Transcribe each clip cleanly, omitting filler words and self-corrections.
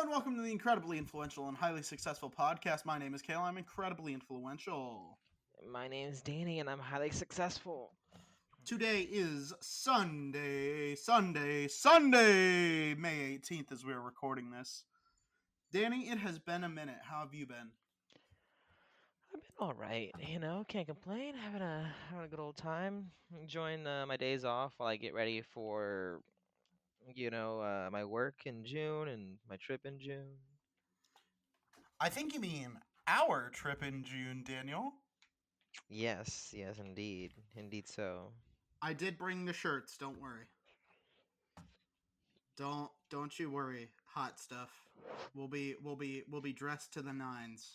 and welcome to the incredibly influential and highly successful podcast. My name is Kael. I'm incredibly influential. My name is Danny, and I'm highly successful. Today is Sunday, May 18th as we're recording this. Danny, it has been a minute. How have you been? I've been all right, can't complain. Having a good old time, enjoying my days off while I get ready for, my work in June and my trip in June. I think you mean our trip in June, Daniel. Yes, indeed so. I did bring the shirts. Don't worry. Don't you worry, hot stuff. We'll be dressed to the nines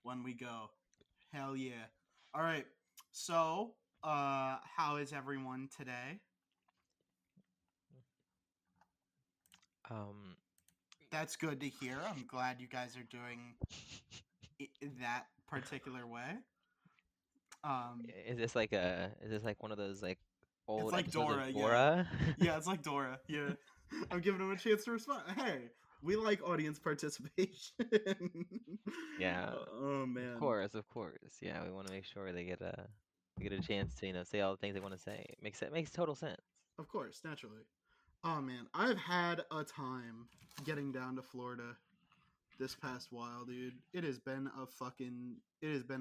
when we go. Hell yeah. All right. So, how is everyone today? Um, That's good to hear. I'm glad you guys are doing that particular way. is this like one of those like old like episodes Dora, of Dora? Yeah, it's like Dora. Yeah. I'm giving them a chance to respond. Hey, we like audience participation. Yeah. Oh man. Of course. Yeah, we want to make sure they get a chance to say all the things they want to say. Makes total sense. Of course, naturally. Oh man, I've had a time getting down to Florida this past while, dude. It has been a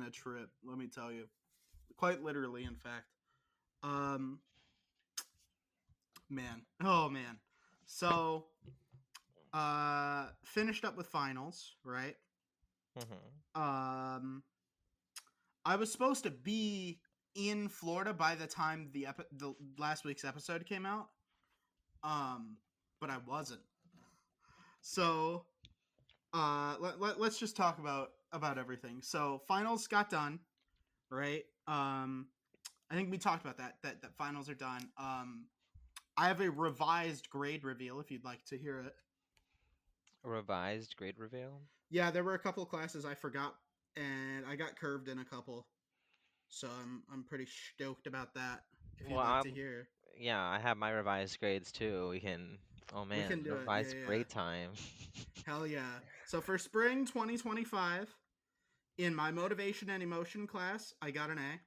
trip, let me tell you. Quite literally, in fact. Man. Oh man. So, finished up with finals, right? Mm-hmm. I was supposed to be in Florida by the time the last week's episode came out. But I wasn't. So, let's just talk about everything. So, finals got done, right? I think we talked about that finals are done. I have a revised grade reveal if you'd like to hear it. A revised grade reveal? Yeah, there were a couple of classes I forgot, and I got curved in a couple. So I'm pretty stoked about that. If you'd like to hear. Yeah, I have my revised grades too. Oh We man, can do it. revised Yeah. grade time. Hell yeah. So for spring 2025, in my motivation and emotion class, I got an A.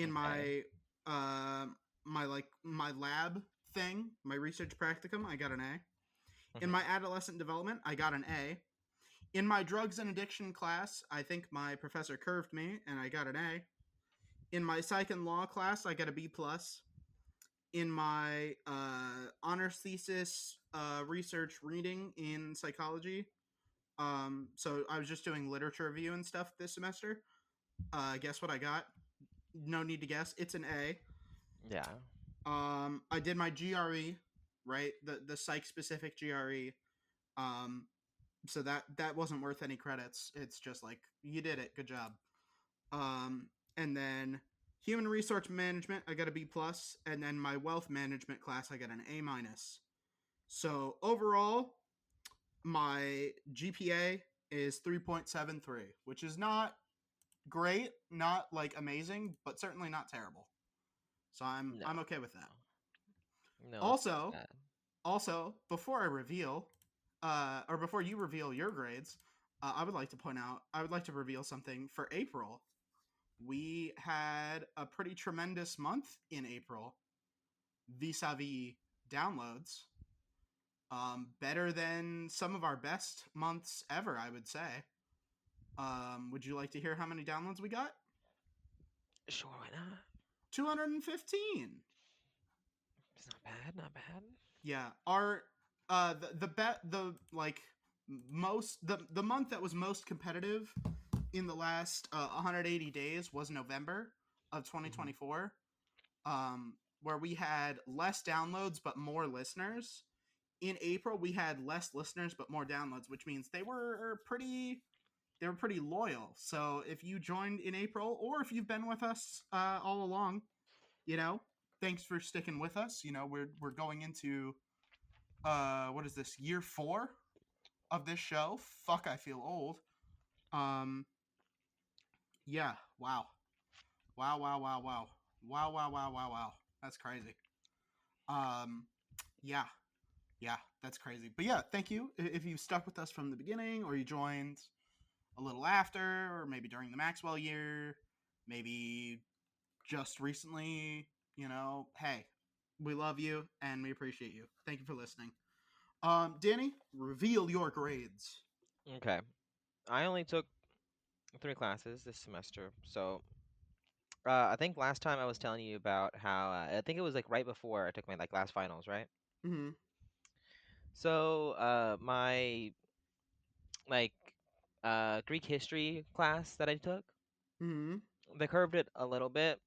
In Okay. my lab thing, my research practicum, I got an A. In Mm-hmm. my adolescent development, I got an A. In my drugs and addiction class, I think my professor curved me and I got an A. In my psych and law class, I got a B plus. In my honors thesis research reading in psychology, so I was just doing literature review and stuff this semester. Guess what I got? No need to guess. It's an A. Yeah. I did my GRE, right? The psych specific GRE. So that wasn't worth any credits. It's just like you did it. Good job. And then human resource management, I got a B plus, and then my wealth management class, I got an A minus. So overall, my GPA is 3.73, which is not great, not like amazing, but certainly not terrible. So I'm okay with that. No. Also, before I reveal, or before you reveal your grades, I would like to reveal something for April. We had a pretty tremendous month in April, vis-a-vis downloads. Better than some of our best months ever, I would say. Would you like to hear how many downloads we got? Sure, why not? 215. It's not bad. Yeah, our the month that was most competitive in the last 180 days was November of 2024, where we had less downloads but more listeners. In April, we had less listeners but more downloads, which means they were pretty loyal. So if you joined in April, or if you've been with us all along, thanks for sticking with us. We're going into what is this, year 4 of this show? Fuck, I feel old. Yeah, wow. Wow. That's crazy. Yeah. That's crazy. But yeah, thank you if you stuck with us from the beginning, or you joined a little after, or maybe during the Maxwell year, maybe just recently. Hey, we love you and we appreciate you. Thank you for listening. Danny, reveal your grades. Okay. I only took 3 classes this semester, so I think last time I was telling you about how I think it was like right before I took my like last finals, right? Mm-hmm. So my like Greek history class that I took, Mm-hmm. they curved it a little bit,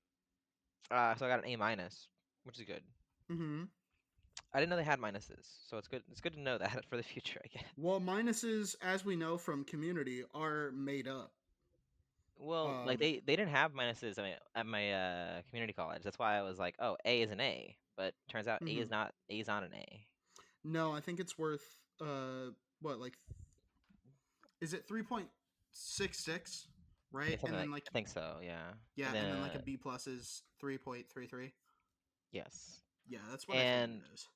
so I got an A minus, which is good. Mm-hmm. I didn't know they had minuses, so it's good. It's good to know that for the future, I guess. Well, minuses, as we know from community, are made up. Well, like Um, they didn't have minuses at my community college. That's why I was like, oh, A is an A, but turns out mhm. A is not an A. No, I think it's worth what, like, is it 3.66, Yeah, right? something And then like like, I think so, yeah. yeah, And then and then like a B plus is 3.33. yes, Yeah, that's what I figured and it is.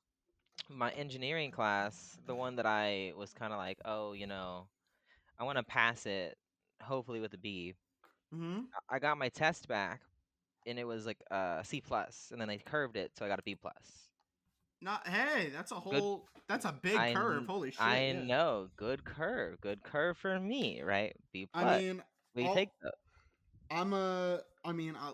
my engineering class, the one that I was kind of like, oh, I want to pass it, hopefully with a B. Mm-hmm. I got my test back, and it was like a C plus, and then they curved it, so I got a B plus. Not hey, Good. that's a big curve. Holy shit, I yeah. know, good curve for me, right? B I plus. mean, What do you take all though,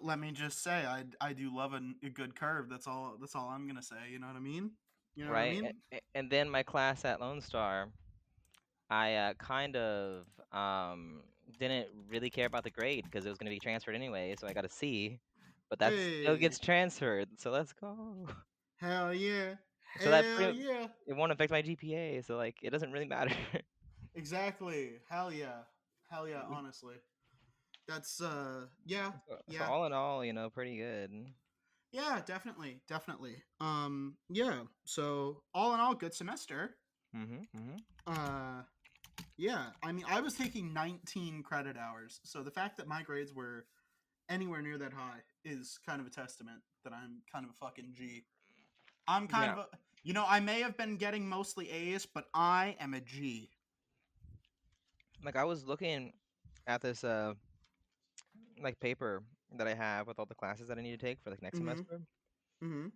let me just say, I do love a good curve. That's all I'm gonna say. You know what I mean? You know what I right? mean? And then my class at Lone Star, I kind of didn't really care about the grade because it was going to be transferred anyway, so I got a C, but that still Hey, gets transferred. So let's go. hell yeah, So that hell pretty yeah, it won't affect my GPA, so like it doesn't really matter. exactly, hell yeah, hell yeah. Honestly, that's yeah, So yeah, all in all, pretty good. yeah, definitely, definitely. Yeah. So all in all, good semester. Mhm. Mhm. Uh, yeah. I mean, I was taking 19 credit hours, so the fact that my grades were anywhere near that high is kind of a testament that I'm kind of a fucking G. I'm kind Yeah. of a, I may have been getting mostly A's, but I am a G. Like I was looking at this like paper that I have with all the classes that I need to take for like next Mm-hmm. semester, Mm-hmm.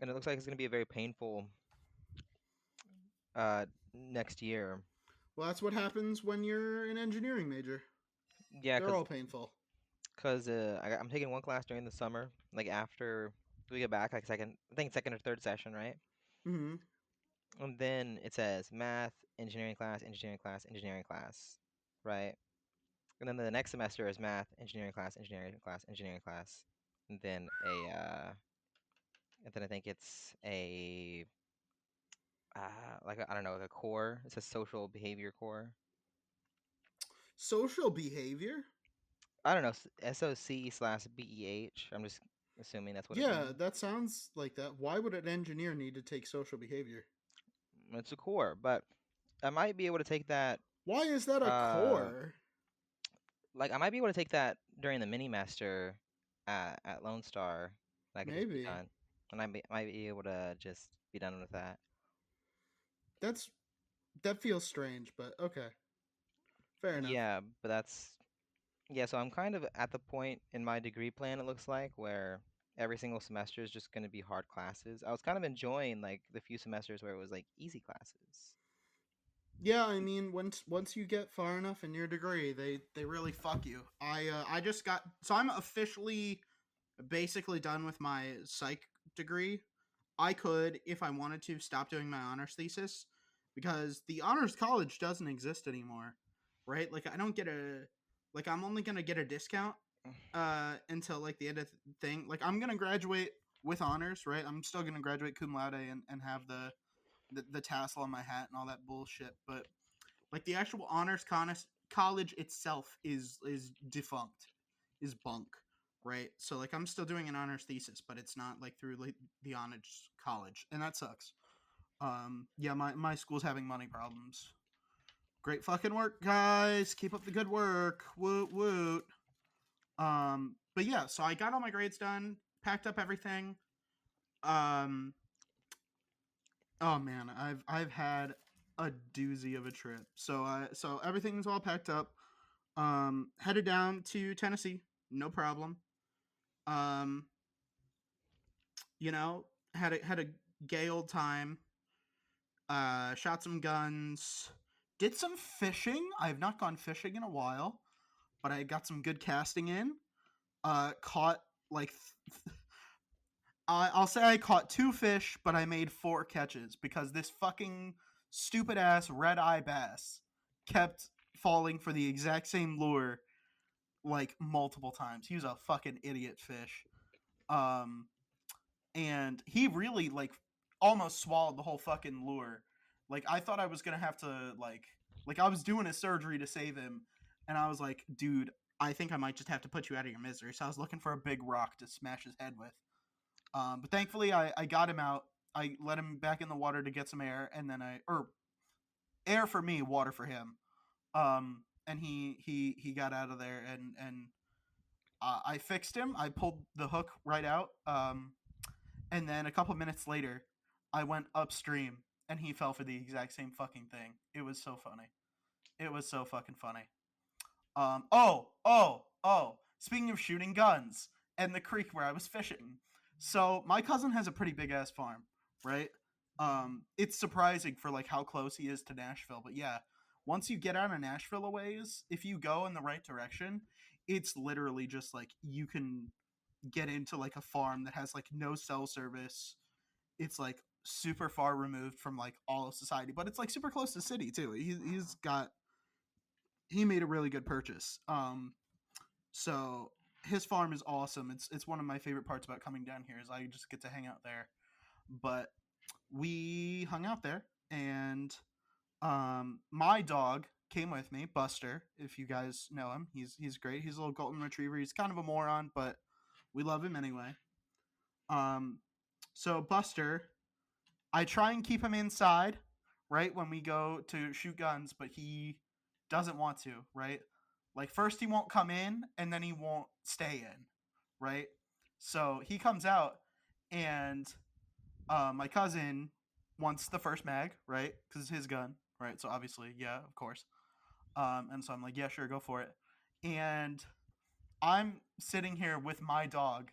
and it looks like it's going to be a very painful next year. Well, that's what happens when you're an engineering major. Yeah, They're cuz all painful. cuz I'm taking one class during the summer, like after we get back, like I think second or third session, right? Mm-hmm. And then it says math, engineering class, right? And then the next semester is math, engineering class, and then I think it's a like I don't know, like a core. It's a social behavior core. Social behavior. I don't know, SOC/BEH. I'm just assuming that's what it Yeah, means. that sounds like that. Why would an engineer need to take social behavior? It's a core, but I might be able to take that. Why is that a Uh, core? like I might be able to take that during the mini master at Lone Star. I could just be Maybe. done, and might be able to just be done with that. That's that feels strange, but okay. Fair enough. Yeah, but that's yeah. So I'm kind of at the point in my degree plan. It looks like where every single semester is just going to be hard classes. I was kind of enjoying like the few semesters where it was like easy classes. Yeah, I mean, once you get far enough in your degree, they really fuck you. I just got so I'm officially basically done with my psych degree. I could, if I wanted to, stop doing my honors thesis because the honors college doesn't exist anymore, right? Like I don't get a like I'm only gonna get a discount until like the end of the thing. Like I'm gonna graduate with honors, right? I'm still gonna graduate cum laude and have the tassel on my hat and all that bullshit, but like the actual college itself is defunct, is bunk, right? So like I'm still doing an honors thesis, but it's not like through like the honors college, and that sucks. Yeah, my school's having money problems. Great fucking work, guys. Keep up the good work. Woot woot. But yeah, so I got all my grades done, packed up everything. Um, Oh man, I've had a doozy of a trip. So everything's all packed up. Headed down to Tennessee, no problem. Um, you know, had a gay old time. Shot some guns. Did some fishing. I have not gone fishing in a while, but I got some good casting in. Caught like I'll say I caught two fish, but I made four catches because this fucking stupid ass red eye bass kept falling for the exact same lure like multiple times. He was a fucking idiot fish. Um, and he really like almost swallowed the whole fucking lure. Like I thought I was gonna have to like I was doing a surgery to save him, and I was like, dude, I think I might just have to put you out of your misery. So I was looking for a big rock to smash his head with. But thankfully, I got him out. I let him back in the water to get some air, and then air for me, water for him. And he got out of there, and I fixed him. I pulled the hook right out. And then a couple minutes later, I went upstream, and he fell for the exact same fucking thing. It was so funny. It was so fucking funny. Oh. Speaking of shooting guns and the creek where I was fishing. So my cousin has a pretty big ass farm, right? It's surprising for like how close he is to Nashville, but yeah, once you get out of Nashville a ways, if you go in the right direction, it's literally just like you can get into like a farm that has like no cell service. It's like super far removed from like all of society, but it's like super close to the city too. He made a really good purchase. So his farm is awesome. It's one of my favorite parts about coming down here is I just get to hang out there. But we hung out there, and my dog came with me, Buster. If you guys know him, he's great. He's a little golden retriever. He's kind of a moron, but we love him anyway. Um, so Buster, I try and keep him inside, right, when we go to shoot guns, but he doesn't want to, right? Like first he won't come in and then he won't stay in, right? So he comes out and my cousin wants the first mag, right? Because it's his gun, right? So obviously, yeah, of course. And so I'm like, yeah, sure, go for it. And I'm sitting here with my dog,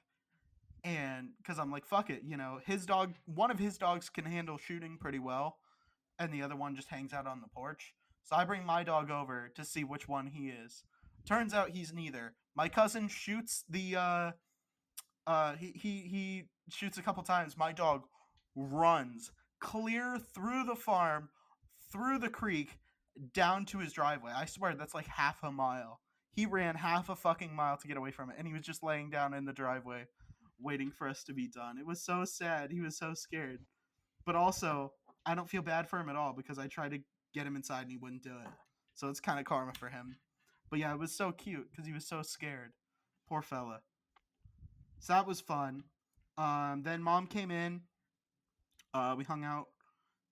and because I'm like, fuck it, his dog, one of his dogs can handle shooting pretty well, and the other one just hangs out on the porch. So I bring my dog over to see which one he is. Turns out he's neither. My cousin shoots he shoots a couple times. My dog runs clear through the farm, through the creek, down to his driveway. I swear that's like half a mile. He ran half a fucking mile to get away from it, and he was just laying down in the driveway, waiting for us to be done. It was so sad. He was so scared. But also, I don't feel bad for him at all because I tried to get him inside and he wouldn't do it. So it's kind of karma for him. But yeah, it was so cute because he was so scared. Poor fella. So that was fun. Then mom came in. We hung out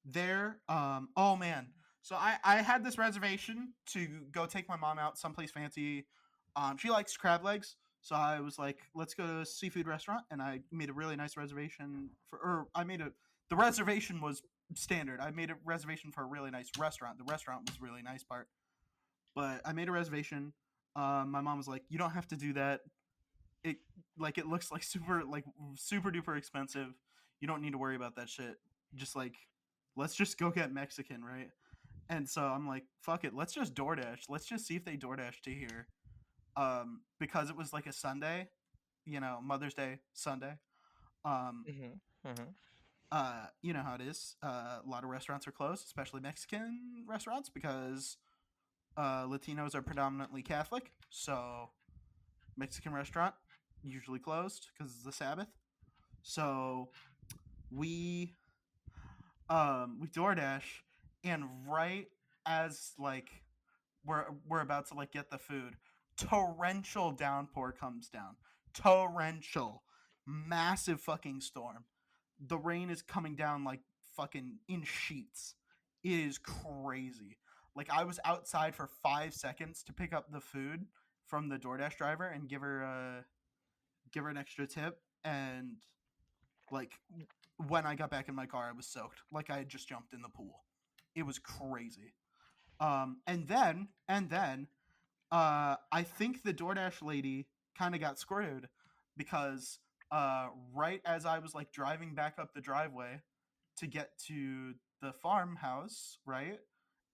there. Oh man. So I had this reservation to go take my mom out someplace fancy. She likes crab legs. So I was like, let's go to a seafood restaurant. And I made a really nice reservation the reservation was standard. I made a reservation for a really nice restaurant. The restaurant was really nice part. But I made a reservation. My mom was like, you don't have to do that. It it looks like super duper expensive. You don't need to worry about that shit. Just like let's just go get Mexican, right? And so I'm like, fuck it, let's just DoorDash. Let's just see if they DoorDash to here. Because it was like a Sunday, Mother's Day Sunday. Um, Mhm. Mhm. you know how it is. A lot of restaurants are closed, especially Mexican restaurants, because Latinos are predominantly Catholic. So Mexican restaurant usually closed because it's the Sabbath. So we we DoorDash, and right as like we're about to like get the food, torrential downpour comes down. Torrential, massive fucking storm. The rain is coming down like fucking in sheets. It is crazy. Like I was outside for 5 seconds to pick up the food from the DoorDash driver and give her an extra tip, and like when I got back in my car, I was soaked, like I had just jumped in the pool. It was crazy. And then I think the DoorDash lady kind of got screwed because right as I was like driving back up the driveway to get to the farmhouse, right,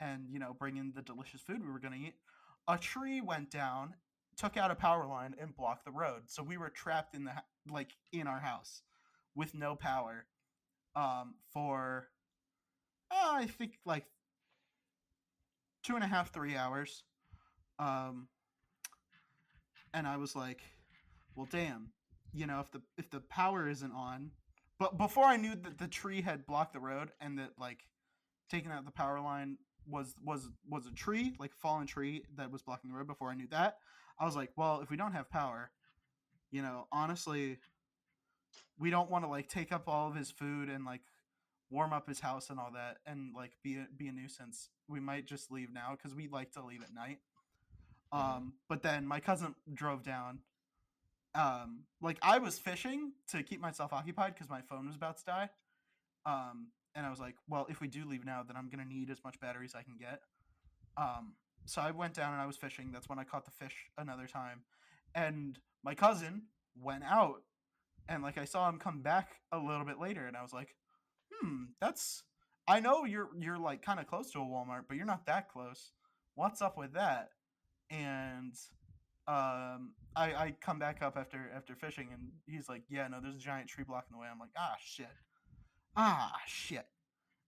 and bring in the delicious food we were gonna eat, a tree went down, took out a power line, and blocked the road. So we were trapped in like in our house with no power for I think like 2.5 3 hours. Um, and I was like, well, damn, if the power isn't on, but before I knew that the tree had blocked the road and that like taking out the power line was a tree, like a fallen tree that was blocking the road. Before I knew that, I was like, well, if we don't have power, honestly, we don't want to like take up all of his food and like warm up his house and all that and like be a nuisance. We might just leave now because we like to leave at night. Mm-hmm. But then my cousin drove down. Like I was fishing to keep myself occupied because my phone was about to die. And I was like, well, if we do leave now, then I'm gonna need as much battery as I can get. Um, so I went down and I was fishing. That's when I caught the fish another time, and my cousin went out and like I saw him come back a little bit later, and I was like, that's. I know you're like kind of close to a Walmart, but you're not that close. What's up with that? And I come back up after fishing, and he's like, yeah, no, there's a giant tree blocking the way. I'm like, ah shit.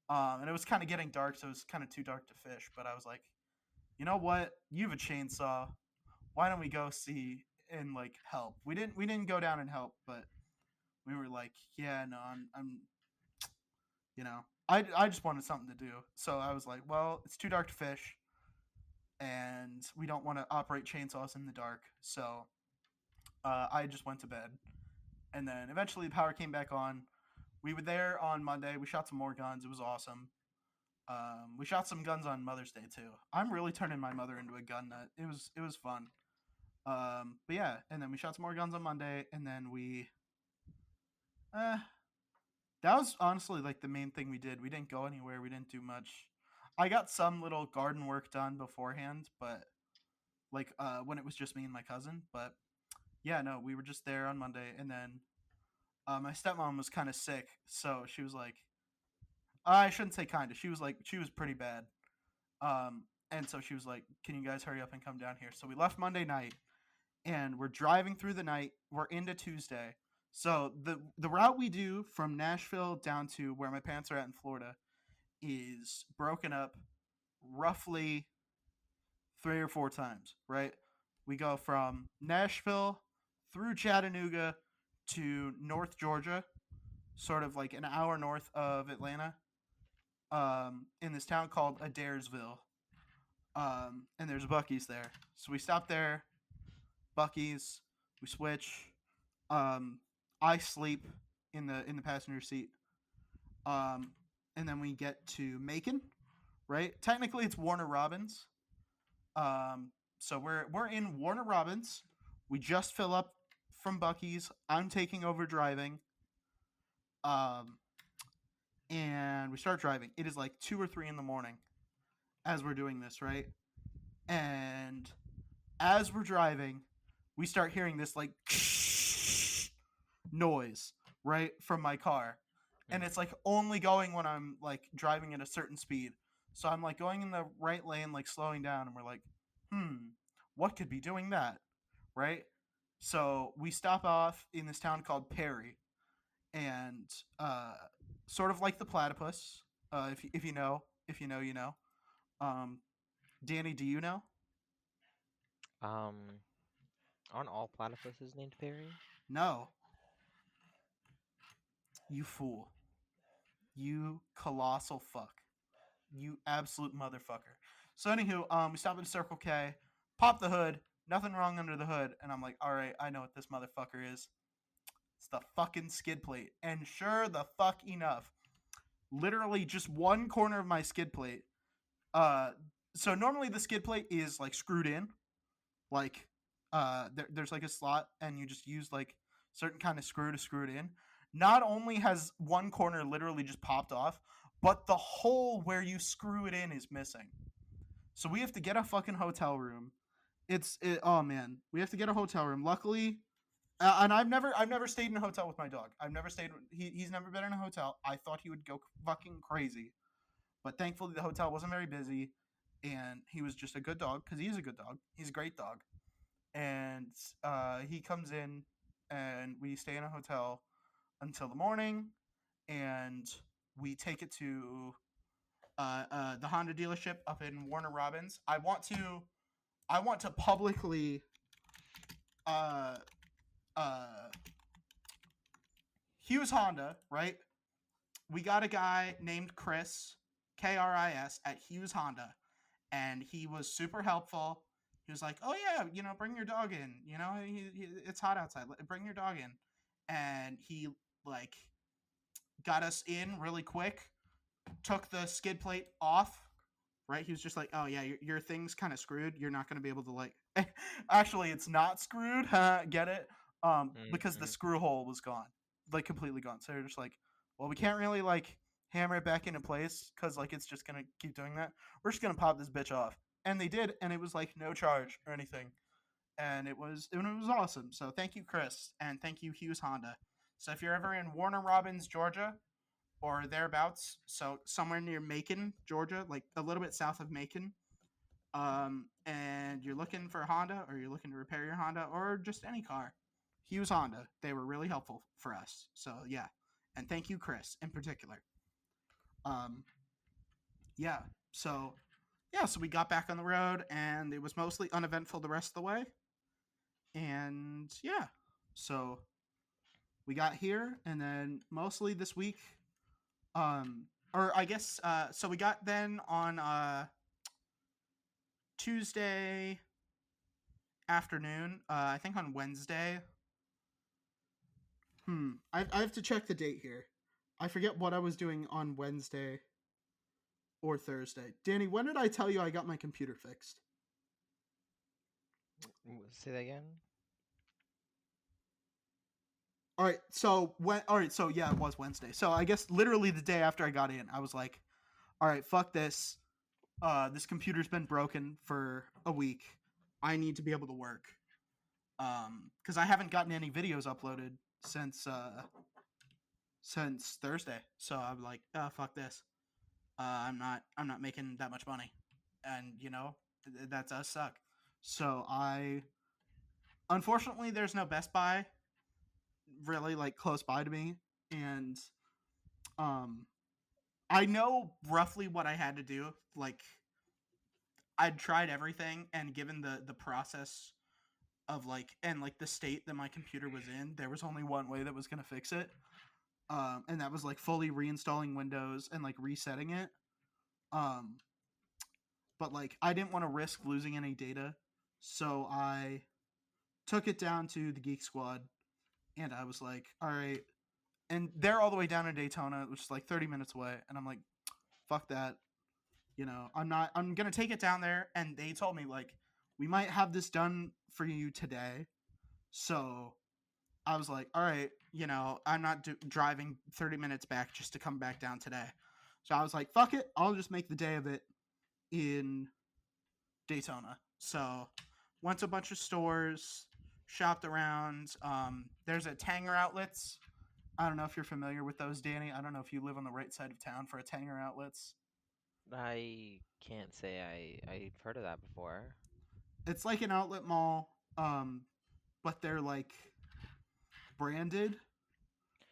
And it was kind of getting dark, so it was kind of too dark to fish. But I was like, you know what? You have a chainsaw. Why don't we go see and like help? We didn't go down and help, but we were like, yeah, no, I'm I just wanted something to do. So I was like, well, it's too dark to fish, and we don't want to operate chainsaws in the dark. So I just went to bed, and then eventually the power came back on. We were there on Monday. We shot some more guns. It was awesome. We shot some guns on Mother's Day too. I'm really turning my mother into a gun nut. It was fun. But yeah, and then we shot some more guns on Monday, and then uh, that was honestly like the main thing we did. We didn't go anywhere. We didn't do much. I got some little garden work done beforehand, but like when it was just me and my cousin. But yeah, no, we were just there on Monday, and then my stepmom was kind of sick, so she was like, I shouldn't say kind of. She was like, she was pretty bad. And so she was like, "Can you guys hurry up and come down here?" So we left Monday night, and we're driving through the night. We're into Tuesday. So the route we do from Nashville down to where my parents are at in Florida is broken up roughly 3 or 4 times. Right? We go from Nashville through Chattanooga to North Georgia, sort of like an hour north of Atlanta, in this town called Adairsville. And there's Bucky's there. So we stop there, Bucky's, we switch. Um, I sleep in the passenger seat. Um, and then we get to Macon, right? Technically, it's Warner Robins. Um, so we're in Warner Robins. We just fill up from Bucky's. I'm taking over driving. Um, and we start driving. It is like 2 or 3 in the morning as we're doing this, right? And as we're driving, we start hearing this like noise, right, from my car. And it's like only going when I'm like driving at a certain speed. So I'm like going in the right lane, like slowing down, and we're like, what could be doing that? Right? So we stop off in this town called Perry, and sort of like the platypus. If you know, if you know, you know. Um, Danny, do you know? Um, aren't all platypuses named Perry? No, you fool. You colossal fuck. You absolute motherfucker. So anywho, we stop at Circle K, pop the hood, nothing wrong under the hood, and I'm like, all right, I know what this motherfucker is. It's the fucking skid plate. And sure the fuck enough, literally just one corner of my skid plate. Uh, so normally the skid plate is like screwed in, like there's like a slot, and you just use like certain kind of screw to screw it in. not only has one corner literally just popped off, but the hole where you screw it in is missing. So we have to get a fucking hotel room. Oh man, we have to get a hotel room. Luckily, and I've never stayed in a hotel with my dog. I've never stayed. He's never been in a hotel. I thought he would go fucking crazy, but thankfully the hotel wasn't very busy, and he was just a good dog because he's a good dog. He's a great dog, and he comes in, and we stay in a hotel until the morning, and we take it to the Honda dealership up in Warner Robins. I want to publicly uh, uh, Hughes Honda, right? We got a guy named Chris, Kris, at Hughes Honda, and he was super helpful. He was like, "Oh yeah, bring your dog in. It's hot outside. Bring your dog in." And he like got us in really quick. Took the skid plate off. Right? He was just like, "Oh yeah, your thing's kind of screwed. You're not going to be able to like." Actually, it's not screwed. Get it? Because the Mm-hmm. screw hole was gone, like completely gone. So they're just like, "Well, we can't really like hammer it back into place because like it's just gonna keep doing that. We're just gonna pop this bitch off." And they did, and it was like no charge or anything, and it was awesome. So thank you, Chris, and thank you, Hughes Honda. So if you're ever in Warner Robins, Georgia, or thereabouts, so somewhere near Macon, Georgia, like a little bit south of Macon, and you're looking for a Honda, or you're looking to repair your Honda, or just any car, Hughes Honda, they were really helpful for us. So yeah, and thank you, Chris, in particular. Um, yeah, so so we got back on the road, and it was mostly uneventful the rest of the way, and yeah, so we got here, and then mostly this week, or I guess, so we got then on Tuesday afternoon. I think on Wednesday. I have to check the date here. I forget what I was doing on Wednesday or Thursday. Danny, when did I tell you I got my computer fixed? Say that again. All right, so yeah, it was Wednesday. So I guess literally the day after I got in, I was like, all right, fuck this. This computer's been broken for a week. I need to be able to work. Because I haven't gotten any videos uploaded since Thursday. So I'm like, oh, fuck this. I'm not making that much money, and that does suck. So unfortunately, there's no Best Buy really like close by to me, and um, I know roughly what I had to do. Like I'd tried everything, and given the process of like and like the state that my computer was in, there was only one way that was gonna fix it. And that was like fully reinstalling Windows and like resetting it. Um, but like I didn't want to risk losing any data, so I took it down to the Geek Squad, and I was like, all right. And they're all the way down in Daytona, which is like 30 minutes away, and I'm like, fuck that. I'm gonna take it down there, and they told me like we might have this done for you today. So I was like, all right, I'm not driving 30 minutes back just to come back down today. So I was like, fuck it, I'll just make the day of it in Daytona. So went to a bunch of stores, shopped around. There's a Tanger Outlets. I don't know if you're familiar with those, Danny. I don't know if you live on the right side of town for a Tanger Outlets. I can't say I've heard of that before. It's like an outlet mall, but they're like branded,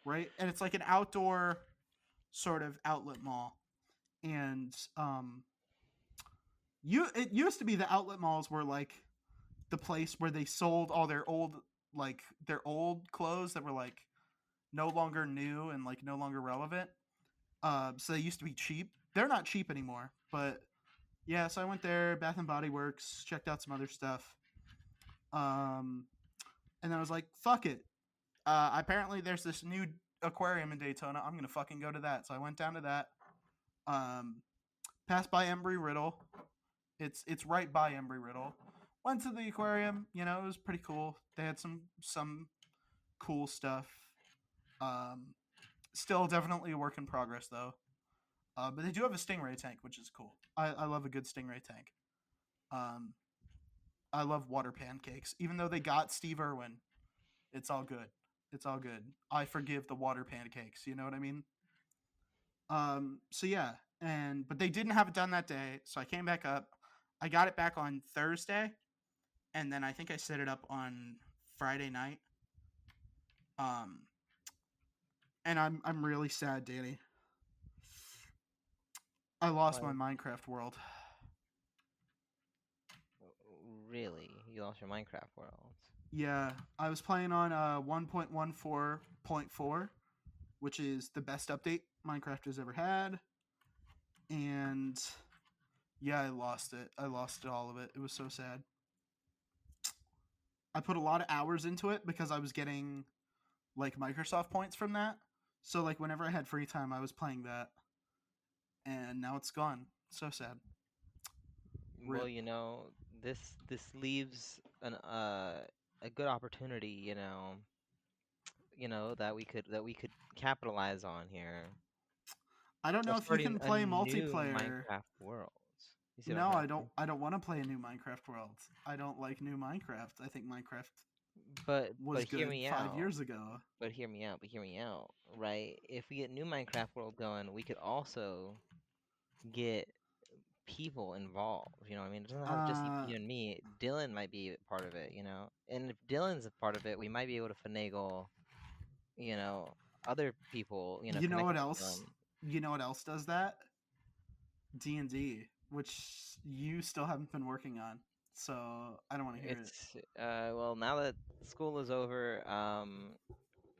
right? And it's like an outdoor sort of outlet mall. And it used to be the outlet malls were like the place where they sold all their old clothes that were like no longer new and like no longer relevant. So they used to be cheap. They're not cheap anymore, but yeah. So I went there, Bath and Body Works, checked out some other stuff, um, and I was like, "Fuck it." Apparently, there's this new aquarium in Daytona. I'm gonna fucking go to that. So I went down to that. Um, Passed by Embry Riddle. It's right by Embry Riddle. Went to the aquarium. It was pretty cool. They had some cool stuff. Um, Still definitely a work in progress though. But they do have a stingray tank, which is cool. I love a good stingray tank. Um, I love water pancakes, even though they got Steve Irwin. It's all good. It's all good. I forgive the water pancakes. You know what I mean? So yeah, and but they didn't have it done that day, so I came back up. I got it back on Thursday, and then I think I set it up on Friday night. Um, and I'm really sad, Danny. I lost my Why? Minecraft world. Really? You lost your Minecraft world? Yeah, I was playing on 1.14.4, which is the best update Minecraft has ever had, and yeah, I lost it. I lost all of it. It was so sad. I put a lot of hours into it because I was getting like Microsoft points from that. So like whenever I had free time, I was playing that, and now it's gone. So sad. Well, Rip. this leaves a good opportunity, that we could capitalize on here I don't know of if you starting can a play new multiplayer. Minecraft world. You see what I'm No, trying I to don't. say? I don't want to play a new Minecraft world. I don't like new Minecraft. I think Minecraft But was hear good me 5 years out. ago. But hear me out. But hear me out. Right? If we get new Minecraft world going, we could also get people involved. You know what I mean? It doesn't have to just be Uh, you and me. Dylan might be a part of it, And if Dylan's a part of it, we might be able to finagle, you know, other people, you know what connected to else? Dylan. You know what else does that? D&D, which you still haven't been working on. So I don't want to hear it. It's well, now that school is over,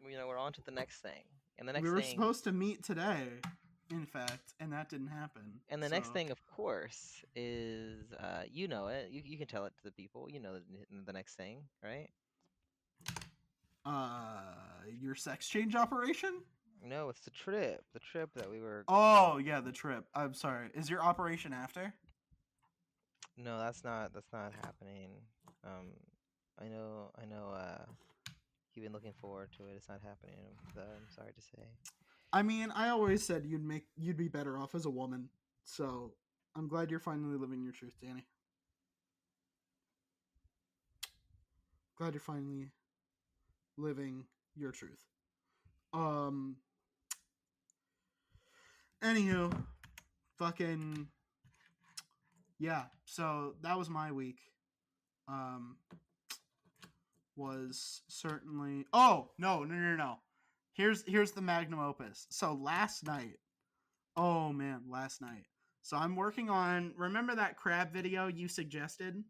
we're on to the next thing. And the We next were thing supposed to meet today, in fact, and that didn't happen. and the So, next thing, of course, is you know it. You can tell it to the people. You know the next thing, right? your sex change operation? No, it's the trip that we were going. Oh yeah, the trip. I'm sorry. Is your operation after? No, that's not happening. Um, I know. You've been looking forward to it. It's not happening, though. I'm sorry to say. I mean, I always said you'd be better off as a woman. So I'm glad you're finally living your truth, Danny. Glad you're finally living your truth. Um. Anywho, fucking yeah. So that was my week. Um. Was certainly. Oh no no no no. Here's the magnum opus. So last night. Oh man, last night. So I'm working on. Remember that crab video you suggested?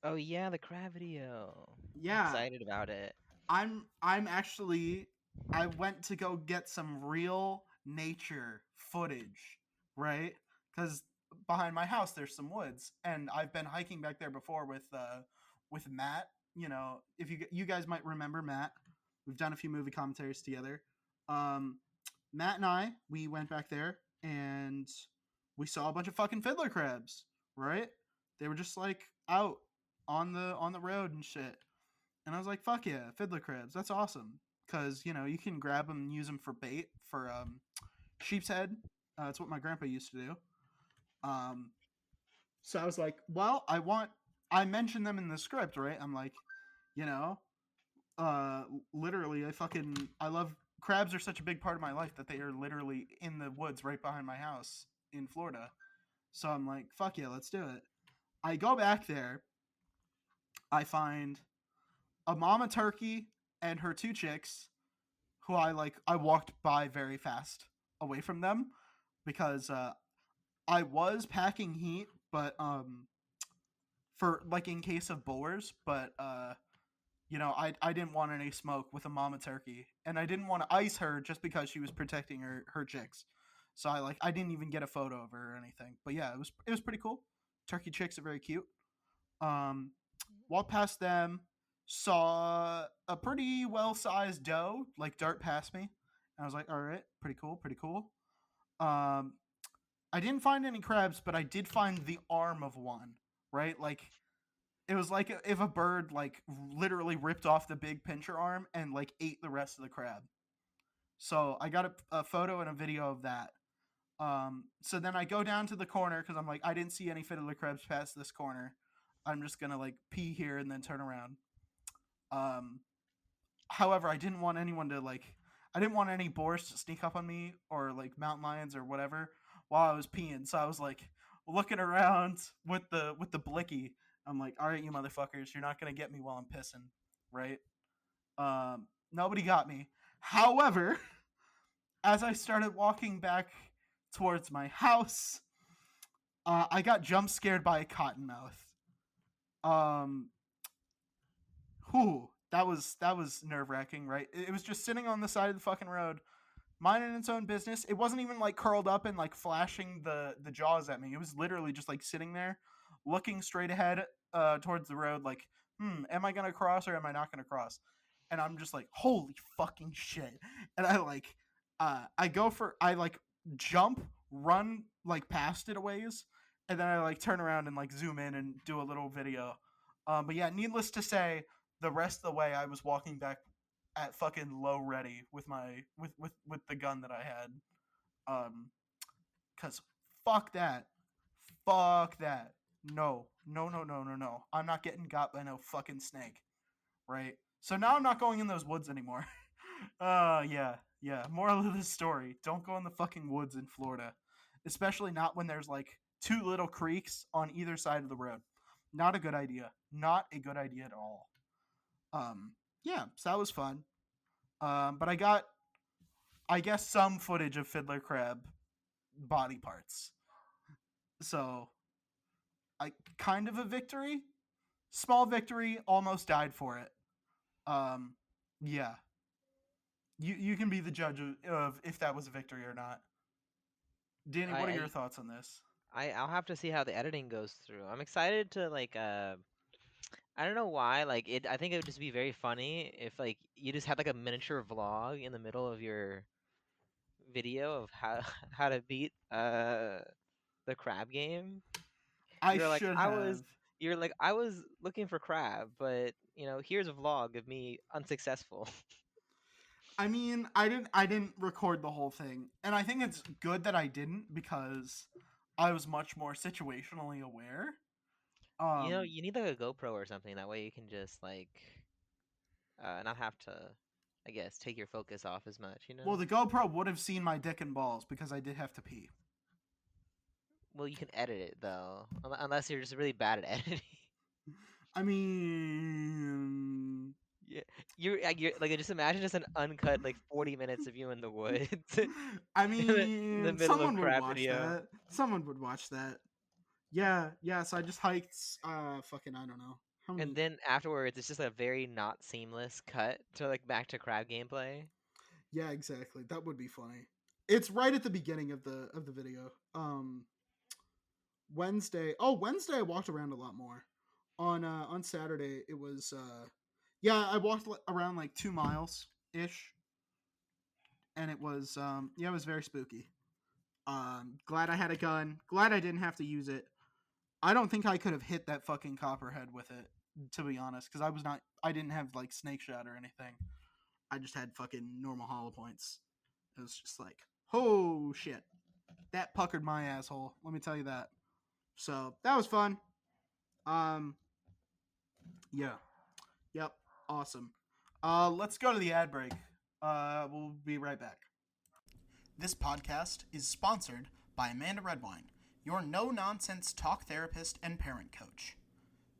Oh yeah, the crab video. I'm Yeah, excited about it. I'm actually I went to go get some real nature footage, right? Cuz behind my house there's some woods and I've been hiking back there before with Matt, if you guys might remember Matt. We've done a few movie commentaries together. Um Matt and we went back there and we saw a bunch of fucking fiddler crabs, right? They were just like out on the road and shit. And I was like, fuck yeah, fiddler crabs. That's awesome. Because, you can grab them and use them for bait for sheep's head. That's what my grandpa used to do. Um, so I was like, well, I mentioned them in the script, right? I'm like, you know, uh, literally, I love, crabs are such a big part of my life that they are literally in the woods right behind my house in Florida. So I'm like, fuck yeah, let's do it. I go back there. I find a mama turkey and her two chicks who I walked by very fast away from them because I was packing heat, but for like in case of boars, but I didn't want any smoke with a mama turkey, and I didn't want to ice her just because she was protecting her chicks. So I didn't even get a photo of her or anything. But yeah, it was pretty cool. Turkey chicks are very cute. Um, Walked past them, saw a pretty well sized doe like dart past me. And I was like, all right, pretty cool, pretty cool. Um, I didn't find any crabs, but I did find the arm of one, right? Like, it was like if a bird, like, literally ripped off the big pincher arm and, like, ate the rest of the crab. So I got a photo and a video of that. So then I go down to the corner because I'm like, I didn't see any fiddler crabs past this corner. I'm just gonna like pee here and then turn around. Um, However, I didn't want anyone to like, I didn't want any boars to sneak up on me or like mountain lions or whatever while I was peeing. So I was like looking around with the blicky. I'm like, all right, you motherfuckers, you're not gonna get me while I'm pissing, right? Nobody got me. However, as I started walking back towards my house, I got jump scared by a cottonmouth. Um, that was nerve wracking, right? It was just sitting on the side of the fucking road, minding its own business. It wasn't even like curled up and like flashing the jaws at me. It was literally just like sitting there, looking straight ahead towards the road, like, am I gonna cross or am I not gonna cross? And I'm just like, holy fucking shit! And I like, I like jump, run like past it a ways, and then I like turn around and like zoom in and do a little video. But yeah, needless to say, the rest of the way I was walking back at fucking low ready with my with the gun that I had. Cause fuck that. Fuck that. No. No, no, no, no, no. I'm not getting got by no fucking snake. Right? So now I'm not going in those woods anymore. Yeah, yeah. Moral of the story. Don't go in the fucking woods in Florida. Especially not when there's like two little creeks on either side of the road. Not a good idea. Not a good idea at all. Yeah, so that was fun. But I got, I guess, some footage of Fiddler Crab body parts. So, I kind of a victory, small victory. Almost died for it. Um, yeah, you can be the judge of if that was a victory or not. Danny, what are your I thoughts on this? I'll have to see how the editing goes through. I'm excited to like I don't know why, like it I think it would just be very funny if like you just had like a miniature vlog in the middle of your video of how how to beat the crab game. I You're like should I was have. you're like I was looking for crab, but here's a vlog of me unsuccessful. I mean, I didn't record the whole thing, and I think it's good that I didn't because I was much more situationally aware. Um, You need like a GoPro or something that way you can just like not have to I guess take your focus off as much. well, the GoPro would have seen my dick and balls because I did have to pee. Well, you can edit it though, unless you're just really bad at editing. I mean, Yeah, you're like just imagine just an uncut like 40 minutes of you in the woods I in the mean, middle of someone would crab watch video, that. Someone would watch that. Yeah, yeah. So I just hiked. Fucking, I don't know how and many. then afterwards it's just a very not seamless cut to like back to crab gameplay. Yeah, exactly. That would be funny. It's right at the beginning of the video. Wednesday. Oh, Wednesday I walked around a lot more. On Saturday it was yeah, I walked around like 2 miles ish, and it was yeah, it was very spooky. Glad I had a gun. Glad I didn't have to use it. I don't think I could have hit that fucking copperhead with it, to be honest, because I was not. I didn't have like snake shot or anything. I just had fucking normal hollow points. It was just like, oh shit, that puckered my asshole. Let me tell you that. So that was fun. Um, yeah, yep, awesome. Let's go to the ad break. We'll be right back. This podcast is sponsored by Amanda Redwine, your no-nonsense talk therapist and parent coach.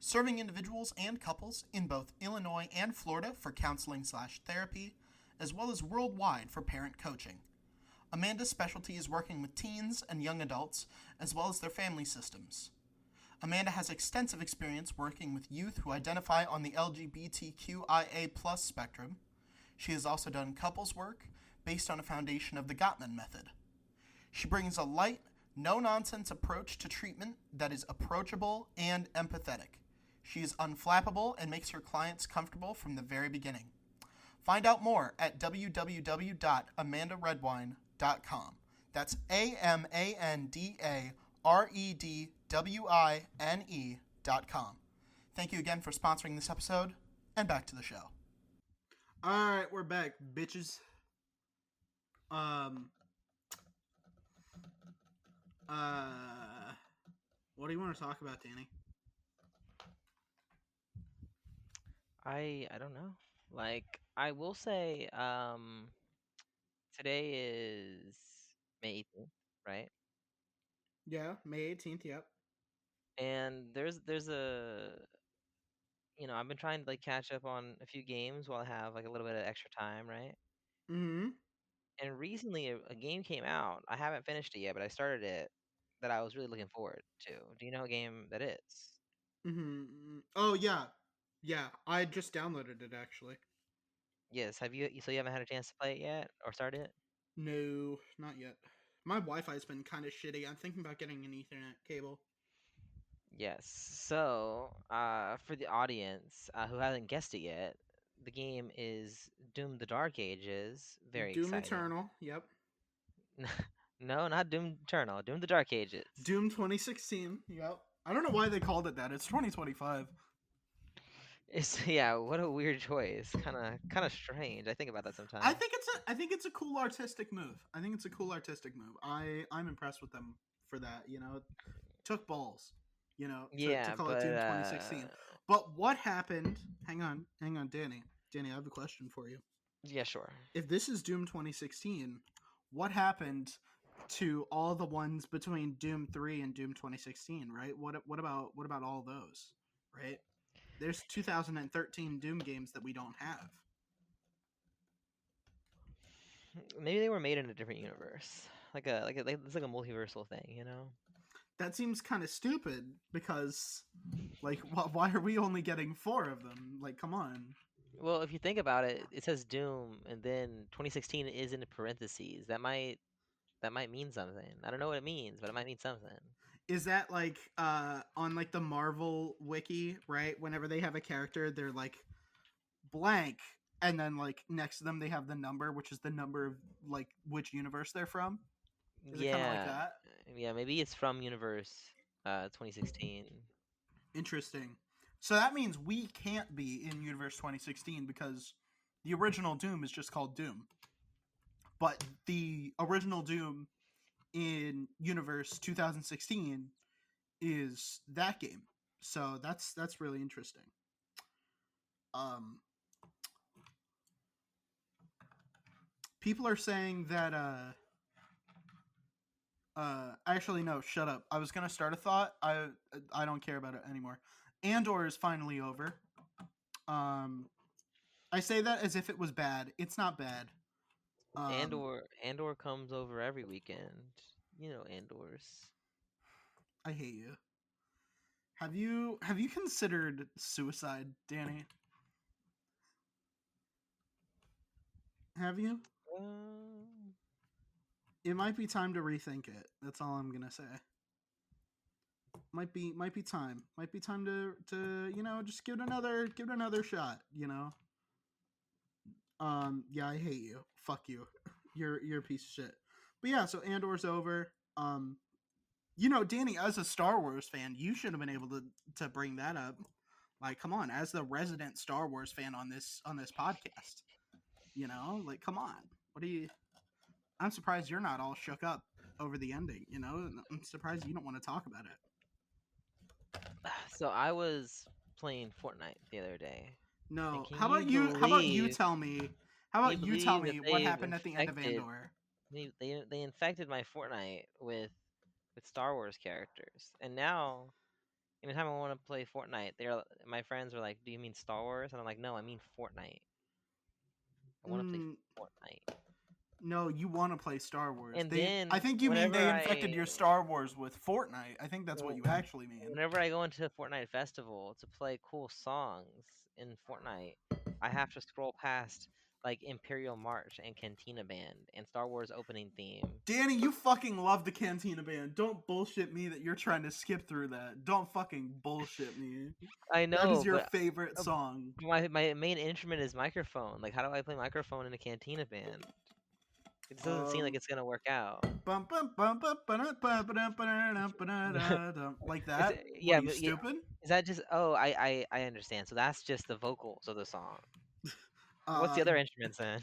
Serving individuals and couples in both Illinois and Florida for counseling/therapy, as well as worldwide for parent coaching. Amanda's specialty is working with teens and young adults, as well as their family systems. Amanda has extensive experience working with youth who identify on the LGBTQIA+ spectrum. She has also done couples work based on a foundation of the Gottman method. She brings a light, no-nonsense approach to treatment that is approachable and empathetic. She is unflappable and makes her clients comfortable from the very beginning. Find out more at www.amandaredwine.com. That's AmandaRedwine.com. Thank you again for sponsoring this episode, and back to the show. All right, we're back, bitches. Um. Uh. What do you want to talk about, Danny? I don't know. Like I will say, today is May 18th, right? Yeah, May 18th. Yep. And there's a I've been trying to like catch up on a few games while I have like a little bit of extra time, right? Mm-hmm. And recently a game came out. I haven't finished it yet, but I started it that I was really looking forward to. Do you know what game that is? Mm-hmm. Oh yeah, yeah. I just downloaded it actually. Yes. Have you? So you haven't had a chance to play it yet or start it? No, not yet. My Wi-Fi's been kind of shitty. I'm thinking about getting an Ethernet cable. Yes. So, for the audience who hasn't guessed it yet, the game is Doom: The Dark Ages. Very Doom exciting. Eternal. Yep. No, not Doom Eternal. Doom: The Dark Ages. Doom 2016. Yep. I don't know why they called it that. It's 2025. It's yeah. What a weird choice. Kind of strange. I think about that I sometimes. think it's a cool artistic move. I think it's a cool artistic move. I'm impressed with them for that. It took balls. To Yeah, call it but Doom 2016. But what happened? Hang on, Danny. Danny, I have a question for you. yeah, sure. If this is Doom 2016, what happened to all the ones between Doom 3 and Doom 2016? Right? What about all those? Right? There's 2013 Doom games that we don't have. Maybe they were made in a different universe, like it's like a multiversal thing, you know? That seems kind of stupid because, like, why are we only getting four of them? Like, come on. Well, if you think about it, it says Doom, and then 2016 is in parentheses. That might mean something. I don't know what it means, but it might mean something. Is that like on like the Marvel wiki, right? Whenever they have a character, they're like blank, and then like next to them they have the number, which is the number of like which universe they're from. Is it kind of like Yeah, that? yeah. Maybe it's from Universe 2016. Interesting. So that means we can't be in Universe 2016 because the original Doom is just called Doom. But the original Doom in Universe 2016 is that game. So that's really interesting. Um, People are saying that actually no, shut up. I was gonna start a thought. I don't care about it anymore. Andor is finally over. Um, I say that as if it was bad. It's not bad. Um, Andor comes over every weekend. You know Andor's. I hate you. Have you considered suicide, Danny? Have you? Um, It might be time to rethink it. That's all I'm gonna say. Might be time. Might be time to just give it another shot. Yeah, I hate you. Fuck you. You're a piece of shit. But yeah, so Andor's over. Danny, as a Star Wars fan, you should have been able to bring that up. Like, come on, as the resident Star Wars fan on this podcast, like, come on. What do you? I'm surprised you're not all shook up over the ending. I'm surprised you don't want to talk about it. so I was playing Fortnite the other day, and No. can How you about you? How about you believe? tell me? How Can you about you tell believe that me what they've happened at the end of infected Andor? they infected my Fortnite with Star Wars characters, and now anytime I want to play Fortnite, my friends are like, "Do you mean Star Wars?" And I'm like, "No, I mean Fortnite. I want to play Mm, Fortnite." no, you want to play Star Wars. And I then think you mean whenever they infected I your Star Wars with Fortnite. I think that's what you actually mean. whenever I go into a Fortnite festival to play cool songs in Fortnite, I have to scroll past like Imperial March and Cantina Band and Star Wars opening theme. Danny, you fucking love the Cantina Band. Don't bullshit me that you're trying to skip through that. Don't fucking bullshit me. I That is know, your but favorite song. my main instrument is microphone. Like, how do I play microphone in a Cantina Band? It just doesn't seem like Um, it's gonna work out. like Is that. it, What yeah, are you, but yeah, stupid? is that just? Oh, I understand. So that's just the vocals of the song. What's the Uh, other instruments then?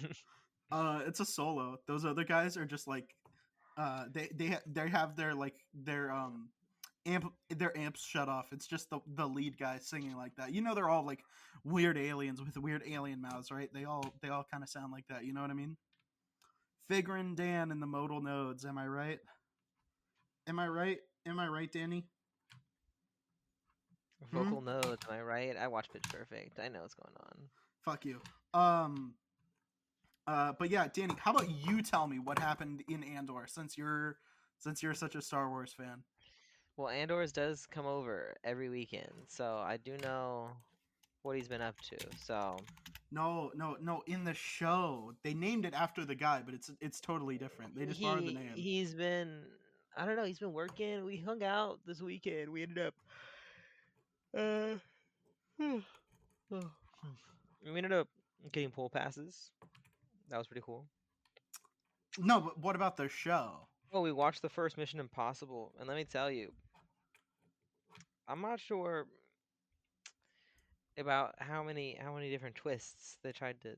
It's a solo. Those other guys are just like they have their amps shut off. It's just the lead guy singing like that. You know, they're all like weird aliens with weird alien mouths, right? They all kind of sound like that. You know what I mean? Figrin Dan and the modal nodes. Am I right? Am I right? Am I right, Danny? Hmm. Vocal notes, am I right? I watch Pitch Perfect. I know what's going on. Fuck you. Um. But yeah, Danny, how about you tell me what happened in Andor since you're such a Star Wars fan? Well, Andor's does come over every weekend, so I do know what he's been up to. So No, no, no. In the show, they named it after the guy, but it's totally different. They just borrowed the name. he's been, I don't know, he's been working. We hung out this weekend. We ended up uh we ended up getting pool passes. That was pretty cool. No, but what about the show? Oh, we watched the first Mission Impossible, and let me tell you, I'm not sure about how many different twists they tried to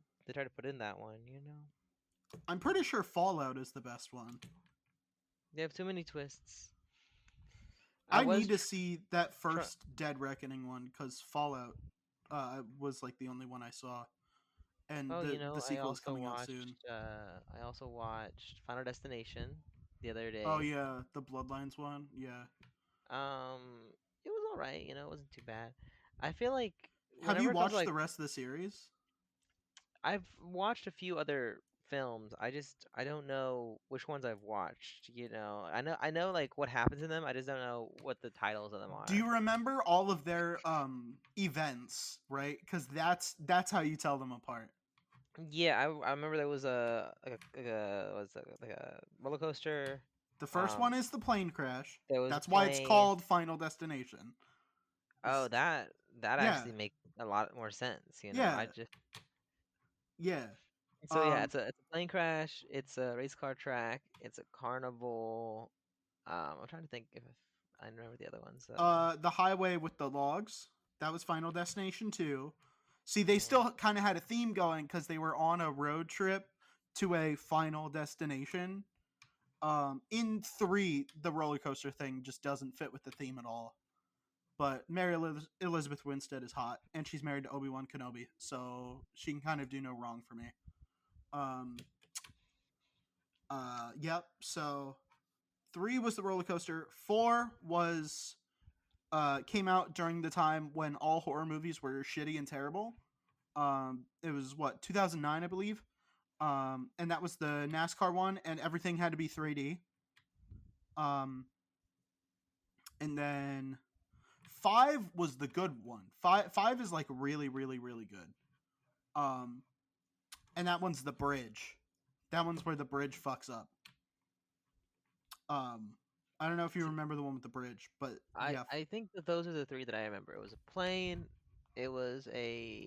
put in that one. I'm pretty sure Fallout is the best one. They have too many twists. I I was need to see that tr- first Dead Reckoning one because Fallout was like the only one I saw, and Oh, the sequel is coming out soon. I also watched Final Destination the other Oh day. yeah, the Bloodlines one. Yeah. It was all right. It wasn't too bad. I feel like Have you whenever it comes to watched like, the rest of the series? I've watched a few other films. I don't know which ones I've watched. I know like what happens in them. I just don't know what the titles of them Do are. you remember all of their events, right? Because that's how you tell them apart. Yeah, I remember there was like a roller coaster. The first Um, one is the plane crash. there was a That's why it's plane. called Final Destination. Oh, It's- that yeah, actually makes a lot more sense. yeah, I just yeah. So yeah, Um, it's a plane crash. It's a race car track. It's a carnival. I'm trying to think if I remember the other ones. the highway with the logs. That was Final Destination 2. See, they Mm, still kind of had a theme going because they were on a road trip to a final destination. In 3, the roller coaster thing just doesn't fit with the theme at all. But Mary Elizabeth Winstead is hot, and she's married to Obi-Wan Kenobi, so she can kind of do no wrong for me. Um, yep. So 3 was the roller coaster. 4 was came out during the time when all horror movies were shitty and terrible. It was what 2009, I believe. And that was the NASCAR one, and everything had to be 3D. Um, and then 5 was the good one. Five is like really, really, really good. Um, and that one's the bridge. That one's where the bridge fucks up. Um, I don't know if you see, remember the one with the bridge, but I yeah, I think that those are the three that I remember. It was a plane. It was a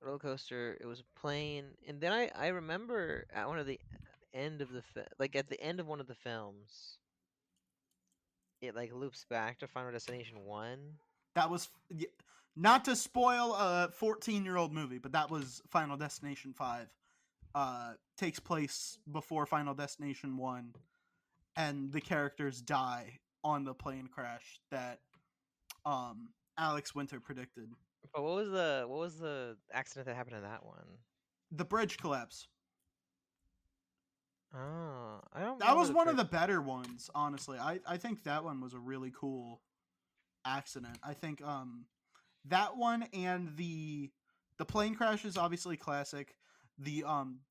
roller coaster. It was a plane, and then I remember at one of the end of like at the end of one of the films, it like loops back to Final Destination 1. that was not to spoil a 14-year-old movie, but that was Final Destination 5. Takes place before Final Destination 1, and the characters die on the plane crash that Alex Winter predicted. But what was the accident that happened in that one? The bridge collapse. Oh, I don't That remember was the one of bridge. the better ones, honestly. I think that one was a really cool accident. I think that one and the plane crash is obviously classic. The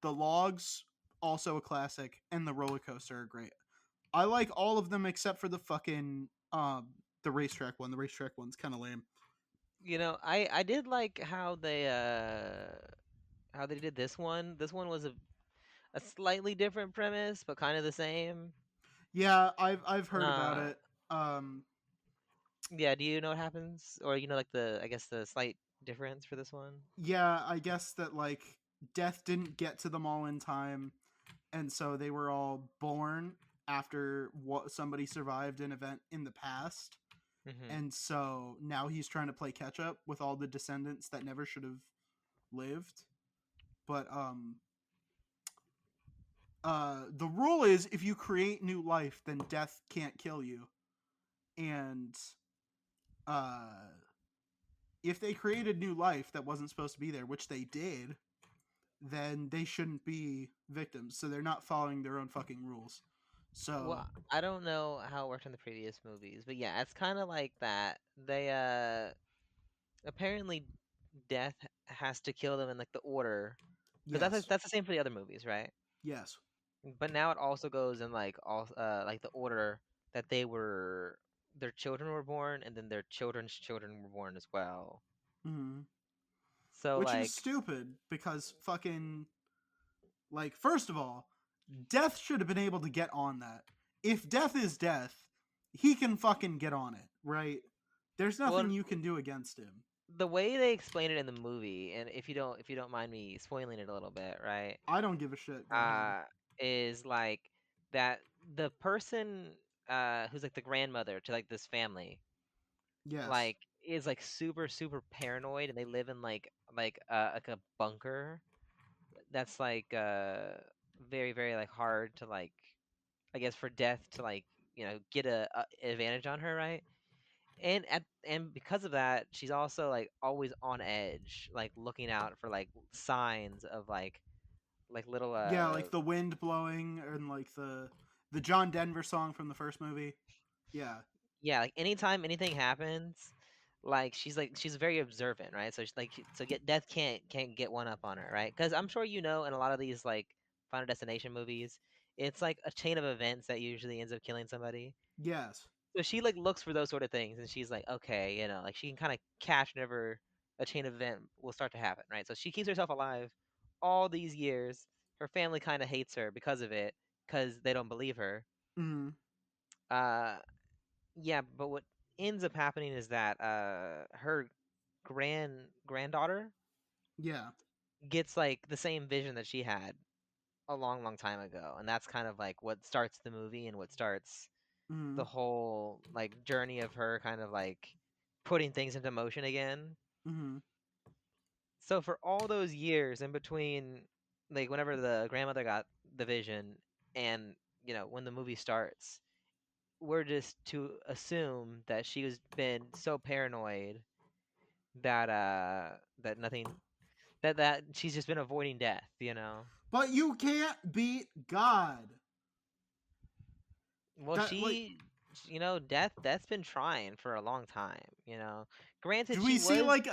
logs also a classic, and the roller coaster are great. I like all of them except for the fucking the racetrack one. The racetrack one's kind of lame. I did like how they did this one. This one was a slightly different premise, but kind of the same. Yeah, I've heard about Uh, it. Um, yeah. Do you know what happens, or like I guess the slight difference for this one? yeah, I guess that like death didn't get to them all in time, and so they were all born after what somebody survived an event in the past, Hmm. and so now he's trying to play catch up with all the descendants that never should have lived. But the rule is if you create new life, then death can't kill you. And uh, if they created new life that wasn't supposed to be there, which they did, then they shouldn't be victims. So they're not following their own fucking rules. So Well, I don't know how it worked in the previous movies, but yeah, it's kind of like that. They apparently death has to kill them in like the order, because yes, that's the same for the other movies, right? yes, But now it also goes in like all like the order that their children were born, and then their children's children were born as well. mm-hmm. So Which is like, stupid because fucking like first of all, Death should have been able to get on that. If Death is Death, he can fucking get on it, right? There's nothing well, you can do against him. the way they explain it in the movie, and if you don't mind me spoiling it a little bit, right? I don't give a shit. Go ahead. uh, is like that the person who's like the grandmother to like this family, Yes. like is like super paranoid, and they live in like a bunker that's like very like hard to like, I guess, for death to like, get a advantage on her, right? And because of that, she's also like always on edge, like looking out for like signs of like little Yeah, like the wind blowing and like the John Denver song from the first movie. Yeah. yeah, like anytime anything happens, like she's very observant, right? So she's like, so get death can't get one up on her, right? Because I'm sure in a lot of these like Final Destination movies, it's like a chain of events that usually ends up killing somebody. Yes. So she like looks for those sort of things, and she's like, okay, like she can kind of catch whenever a chain of event will start to happen, right? So she keeps herself alive all these years. Her family kind of hates her because of it, because they don't believe her. Mm-hmm. Uh, yeah, but what ends up happening is that her granddaughter Yeah. gets like the same vision that she had a long time ago, and that's kind of like what starts the movie and what starts Mm-hmm. the whole like journey of her kind of like putting things into motion again. Mm-hmm. So for all those years in between, like whenever the grandmother got the vision and when the movie starts, we're just to assume that she was been so paranoid that that nothing that she's just been avoiding death. But you can't beat God. Well, That like death's been trying for a long time. Granted, do she we see was, like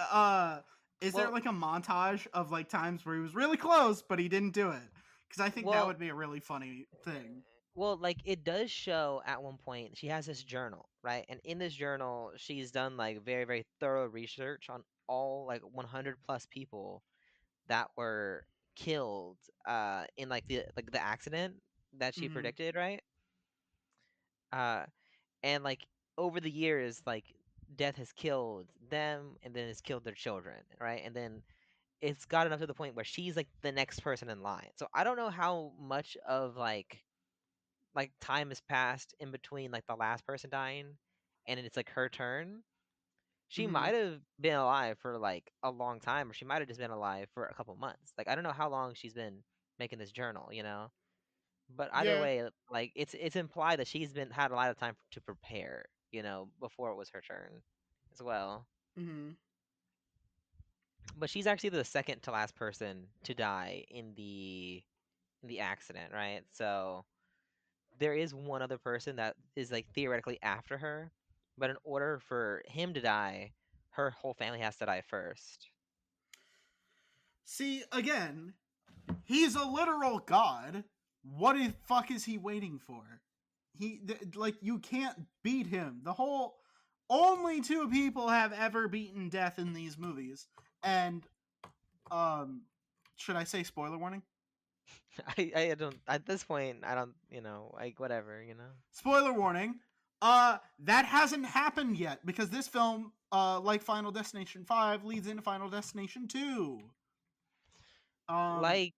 is there well, like a montage of like times where he was really close but he didn't do it? Because I think that well, would be a really funny thing. like it does show at one point she has this journal, right? And in this journal, she's done like very thorough research on all like 100 plus people that were killed in like the accident that she Mm-hmm. predicted, right? Uh and like over the years, like death has killed them and then it's killed their children, right? And then it's gotten up to the point where she's like the next person in line. So I don't know how much of like time has passed in between like the last person dying and it's like her turn. She Mm-hmm. might have been alive for like a long time, or she might have just been alive for a couple months. Like I don't know how long she's been making this journal. But either Yeah. way, like it's implied that she's been had a lot of time to prepare, before it was her turn as well. Mm-hmm. But she's actually the second to last person to die in the accident, right? So there is one other person that is like theoretically after her, but in order for him to die, her whole family has to die first. See, again, he's a literal god. What the fuck is he waiting for? Like you can't beat him. The whole only two people have ever beaten death in these movies, and um, should I say spoiler warning? I don't at this point I don't like whatever. Spoiler warning. That hasn't happened yet because this film, like Final Destination 5, leads into Final Destination 2. Um, Like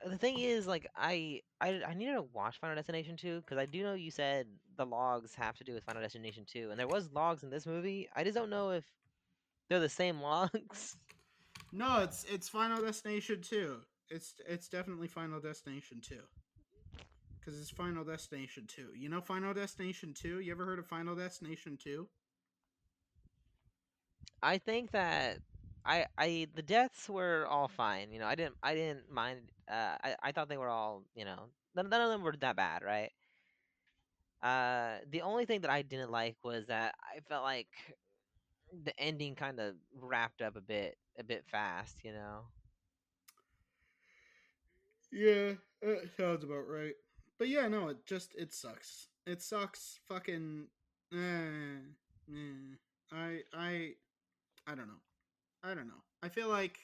the thing is, like I need to watch Final Destination 2, because I do know you said the logs have to do with Final Destination 2, and there was logs in this movie. I just don't know if they're the same logs. no, it's Final Destination 2. It's definitely Final Destination 2. Because it's Final Destination 2. You know Final Destination 2? You ever heard of Final Destination 2? I think that the deaths were all fine. I didn't mind. I thought they were all, none of them were that bad, right? The only thing that I didn't like was that I felt like the ending kind of wrapped up a bit fast. Yeah, that sounds about right. But yeah, no, it sucks. It sucks. Fucking. I I don't know. I don't know. I feel like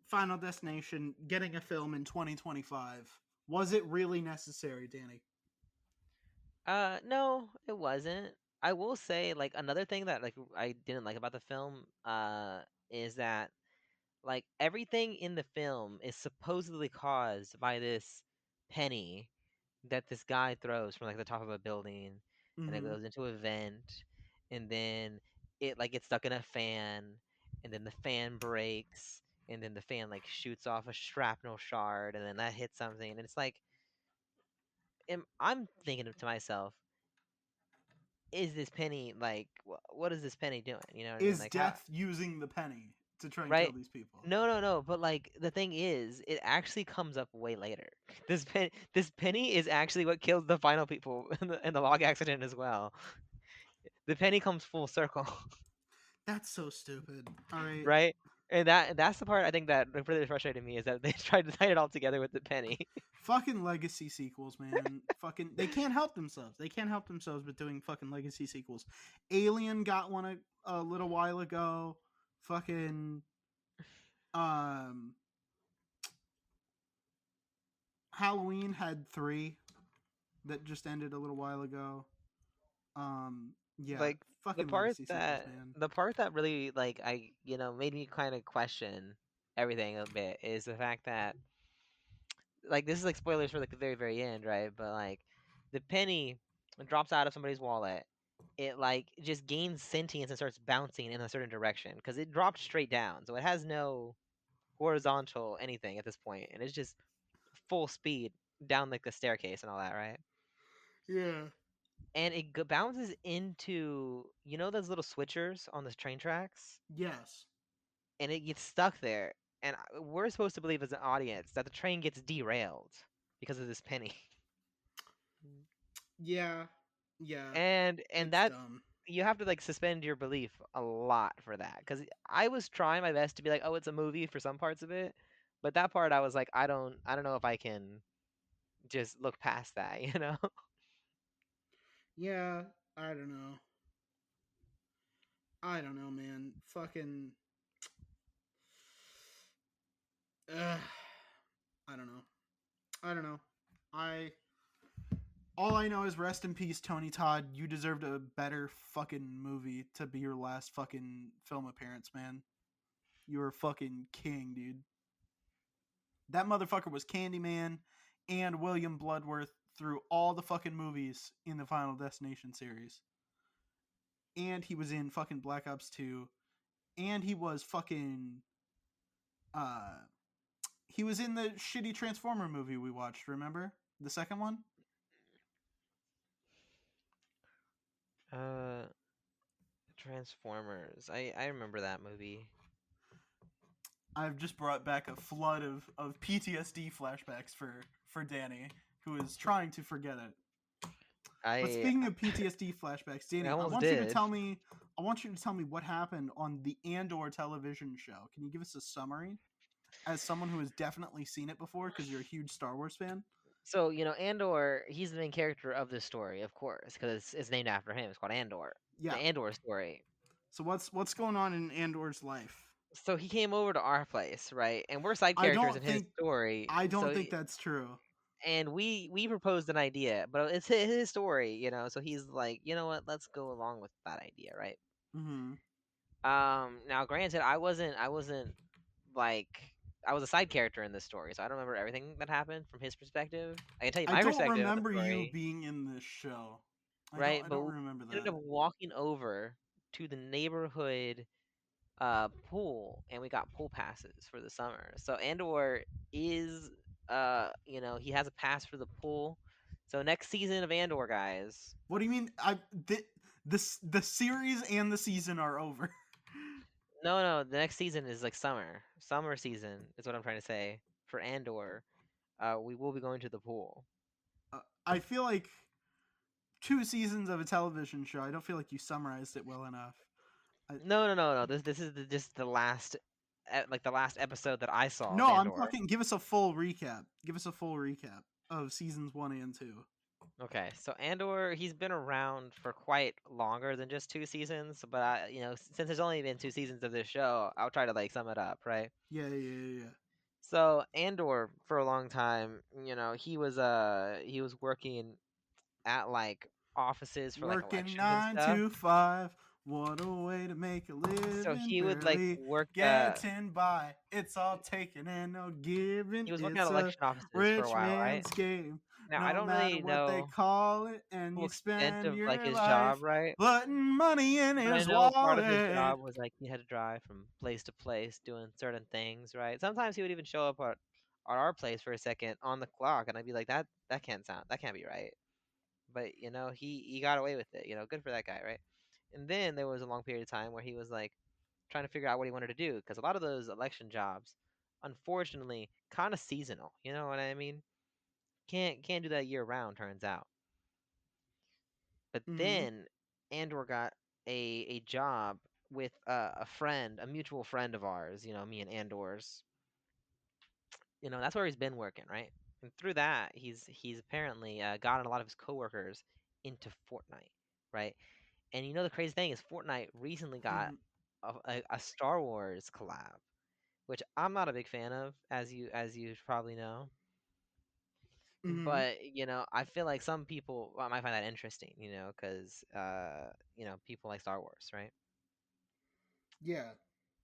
Final Destination getting a film in 2025, was it really necessary, Danny? No, it wasn't. I will say, like, another thing that, like, I didn't like about the film is that, like, everything in the film is supposedly caused by this penny that this guy throws from, like, the top of a building, and it Mm-hmm. goes into a vent, and then it, like, gets stuck in a fan, and then the fan breaks, and then the fan, like, shoots off a shrapnel shard, and then that hits something, and it's like, I'm thinking to myself, is this penny, like, what is this penny doing? You know what I mean? Is Like, how, Death using the penny to try and kill right? these people? No, no, no. But, like, the thing is, it actually comes up way later. This penny is actually what kills the final people in the log accident as well. The penny comes full circle, That's so stupid. All right. right? And that's the part I think that really frustrated me, is that they tried to tie it all together with the penny. Fucking legacy sequels, man. Fucking, they can't help themselves. They can't help themselves but doing fucking legacy sequels. Alien got one a little while ago. Fucking um Halloween had 3 that just ended a little while ago. Yeah, Like, the fucking part legacy sequels, that man. the part that really, like, made me kind of question everything a bit is the fact that, like, this is like spoilers for, like, the very very end, right? But, like, the penny drops out of somebody's wallet. It, like, just gains sentience and starts bouncing in a certain direction because it dropped straight down, so it has no horizontal anything at this point, and it's just full speed down, like, the staircase and all that, right? Yeah. And it bounces into, those little switchers on the train tracks, Yes. and it gets stuck there. And we're supposed to believe as an audience that the train gets derailed because of this penny. Yeah. Yeah. And It's that, dumb. you have to, like, suspend your belief a lot for that, because I was trying my best to be like, oh, it's a movie for some parts of it, but that part I was like, I don't know if I can just look past that, you know. Yeah. I don't know. I don't know, man. Fucking. Ugh. I don't know. I don't know. I All I know is rest in peace, Tony Todd. You deserved a better fucking movie to be your last fucking film appearance, man. You were fucking king, dude. That motherfucker was Candyman and William Bloodworth through all the fucking movies in the Final Destination series. And he was in fucking Black Ops 2. And uh he was in the shitty Transformer movie we watched, remember? The second one? uh Transformers, I remember that movie. I've just brought back a flood of PTSD flashbacks for Danny, who is trying to forget it. But I speaking of PTSD flashbacks, I Danny, almost did. I want you to tell me what happened on the Andor television show. Can you give us a summary as someone who has definitely seen it before because you're a huge Star Wars fan? So, Andor, he's the main character of this story, of course, because it's named after him. It's called Andor, the Yeah. Andor story. So what's going on in Andor's life? So he came over to our place, right? And we're side I characters in don't his think story. I don't So, think that's true. and we proposed an idea, but it's his story, So he's like, you know what? Let's go along with that idea, right? Mm-hmm. Now, granted, I wasn't like, I was a side character in this story, so I don't remember everything that happened from his perspective. I can tell you I my don't perspective of the remember you story, being in this show. right? I But don't we remember ended that. up walking over to the neighborhood pool, and we got pool passes for the summer. So Andor is he has a pass for the pool. So next season of Andor, guys. What do you mean? The series and the season are over. No, no, the next season is like summer. Summer season is what I'm trying to say for Andor. We will be going to the pool. I feel like 2 seasons of a television show. I don't feel like you summarized it well enough. I, No, no, no, no. This is just the last, like the last episode that I saw of no, I'm Andor. talking. Give us a full recap. Give us a full recap of seasons 1 and 2. Okay, so Andor, he's been around for quite longer than just 2 seasons, but since there's only been 2 seasons of this show, I'll try to like sum it up, right? Yeah, yeah, yeah, yeah. So Andor, for a long time, he was working at like offices for like Working elections and nine stuff. to five. What a way to make a So living. he would like Barely work. getting by. It's all taken and no giving. He was working at It's a election offices for a rich while, right? man's game. Now I No don't matter really what they know call it, the and full you extent spend of like your his job, life right? putting money in But I his know part of his wallet. job was like he had to drive from place to place doing certain things, right? Sometimes he would even show up at our place for a second on the clock, and I'd be like, that can't be right. But he got away with it. Good for that guy, right? And then there was a long period of time where he was like trying to figure out what he wanted to do because a lot of those election jobs, unfortunately, kind of seasonal. You know what I mean? Can't do that year round. Turns out. But Mm-hmm. then Andor got a job with a friend, a mutual friend of ours. Me and Andor's. That's where he's been working, right? And through that, he's apparently gotten a lot of his coworkers into Fortnite, right? And the crazy thing is, Fortnite recently got Mm-hmm. a Star Wars collab, which I'm not a big fan of, as you probably know. Mm-hmm. But I feel like some people might find that interesting, because people like Star Wars, right? Yeah.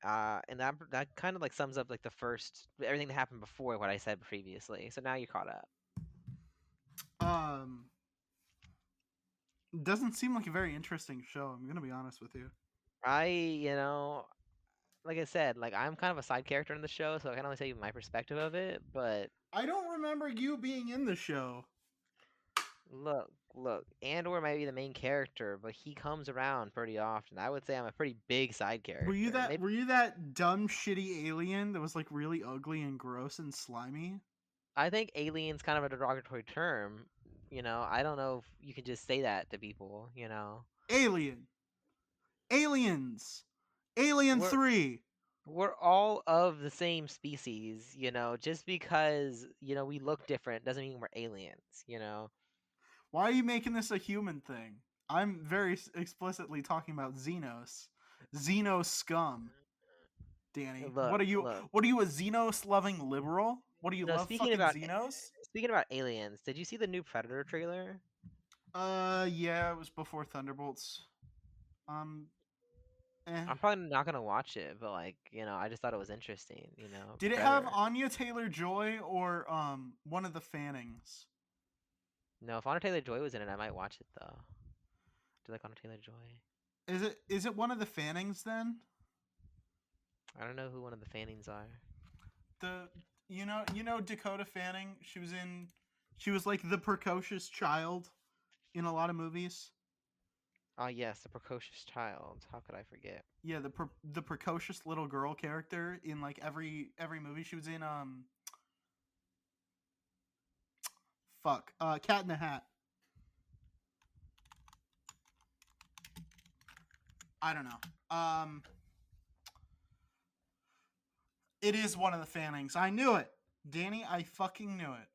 And that kind of like sums up like the first everything that happened before what I said previously. So now you're caught up. Um. Doesn't seem like a very interesting show. I'm gonna be honest with you. Like I said, like I'm kind of a side character in the show, so I can only tell you my perspective of it. But I don't remember you being in the show. look, Andor might be the main character, but he comes around pretty often. I would say I'm a pretty big side Were you character. that? Maybe Were you that dumb, shitty alien that was like really ugly and gross and slimy? I think alien's kind of a derogatory term. I don't know if you can just say that to people. Alien, aliens, Alien We're 3. we're all of the same species. Just because, we look different doesn't mean we're aliens. Why are you making this a human thing? I'm very explicitly talking about Xenos, Xenos scum. Danny, what Look, are you? look. What are you, a Xenos loving liberal? What do you No, love, fucking Xenos? speaking about aliens, did you see the new Predator trailer? Yeah, it was before Thunderbolts. Um, eh. I'm probably not gonna watch it, but like, I just thought it was interesting. Did it have Predator. Anya Taylor-Joy or one of the Fannings? No, if Anna Taylor Joy was in it, I might watch it though. Do you like Anna Taylor Joy? Is it one of the Fannings then? I don't know who one of the Fannings are. The you know Dakota Fanning. She was like the precocious child in a lot of movies. Oh yes, the precocious child. How could I forget? Yeah, the precocious little girl character in like every movie she was in. Fuck. Cat in the Hat. I don't know. It is one of the Fannings. I knew it, Danny. I fucking knew it.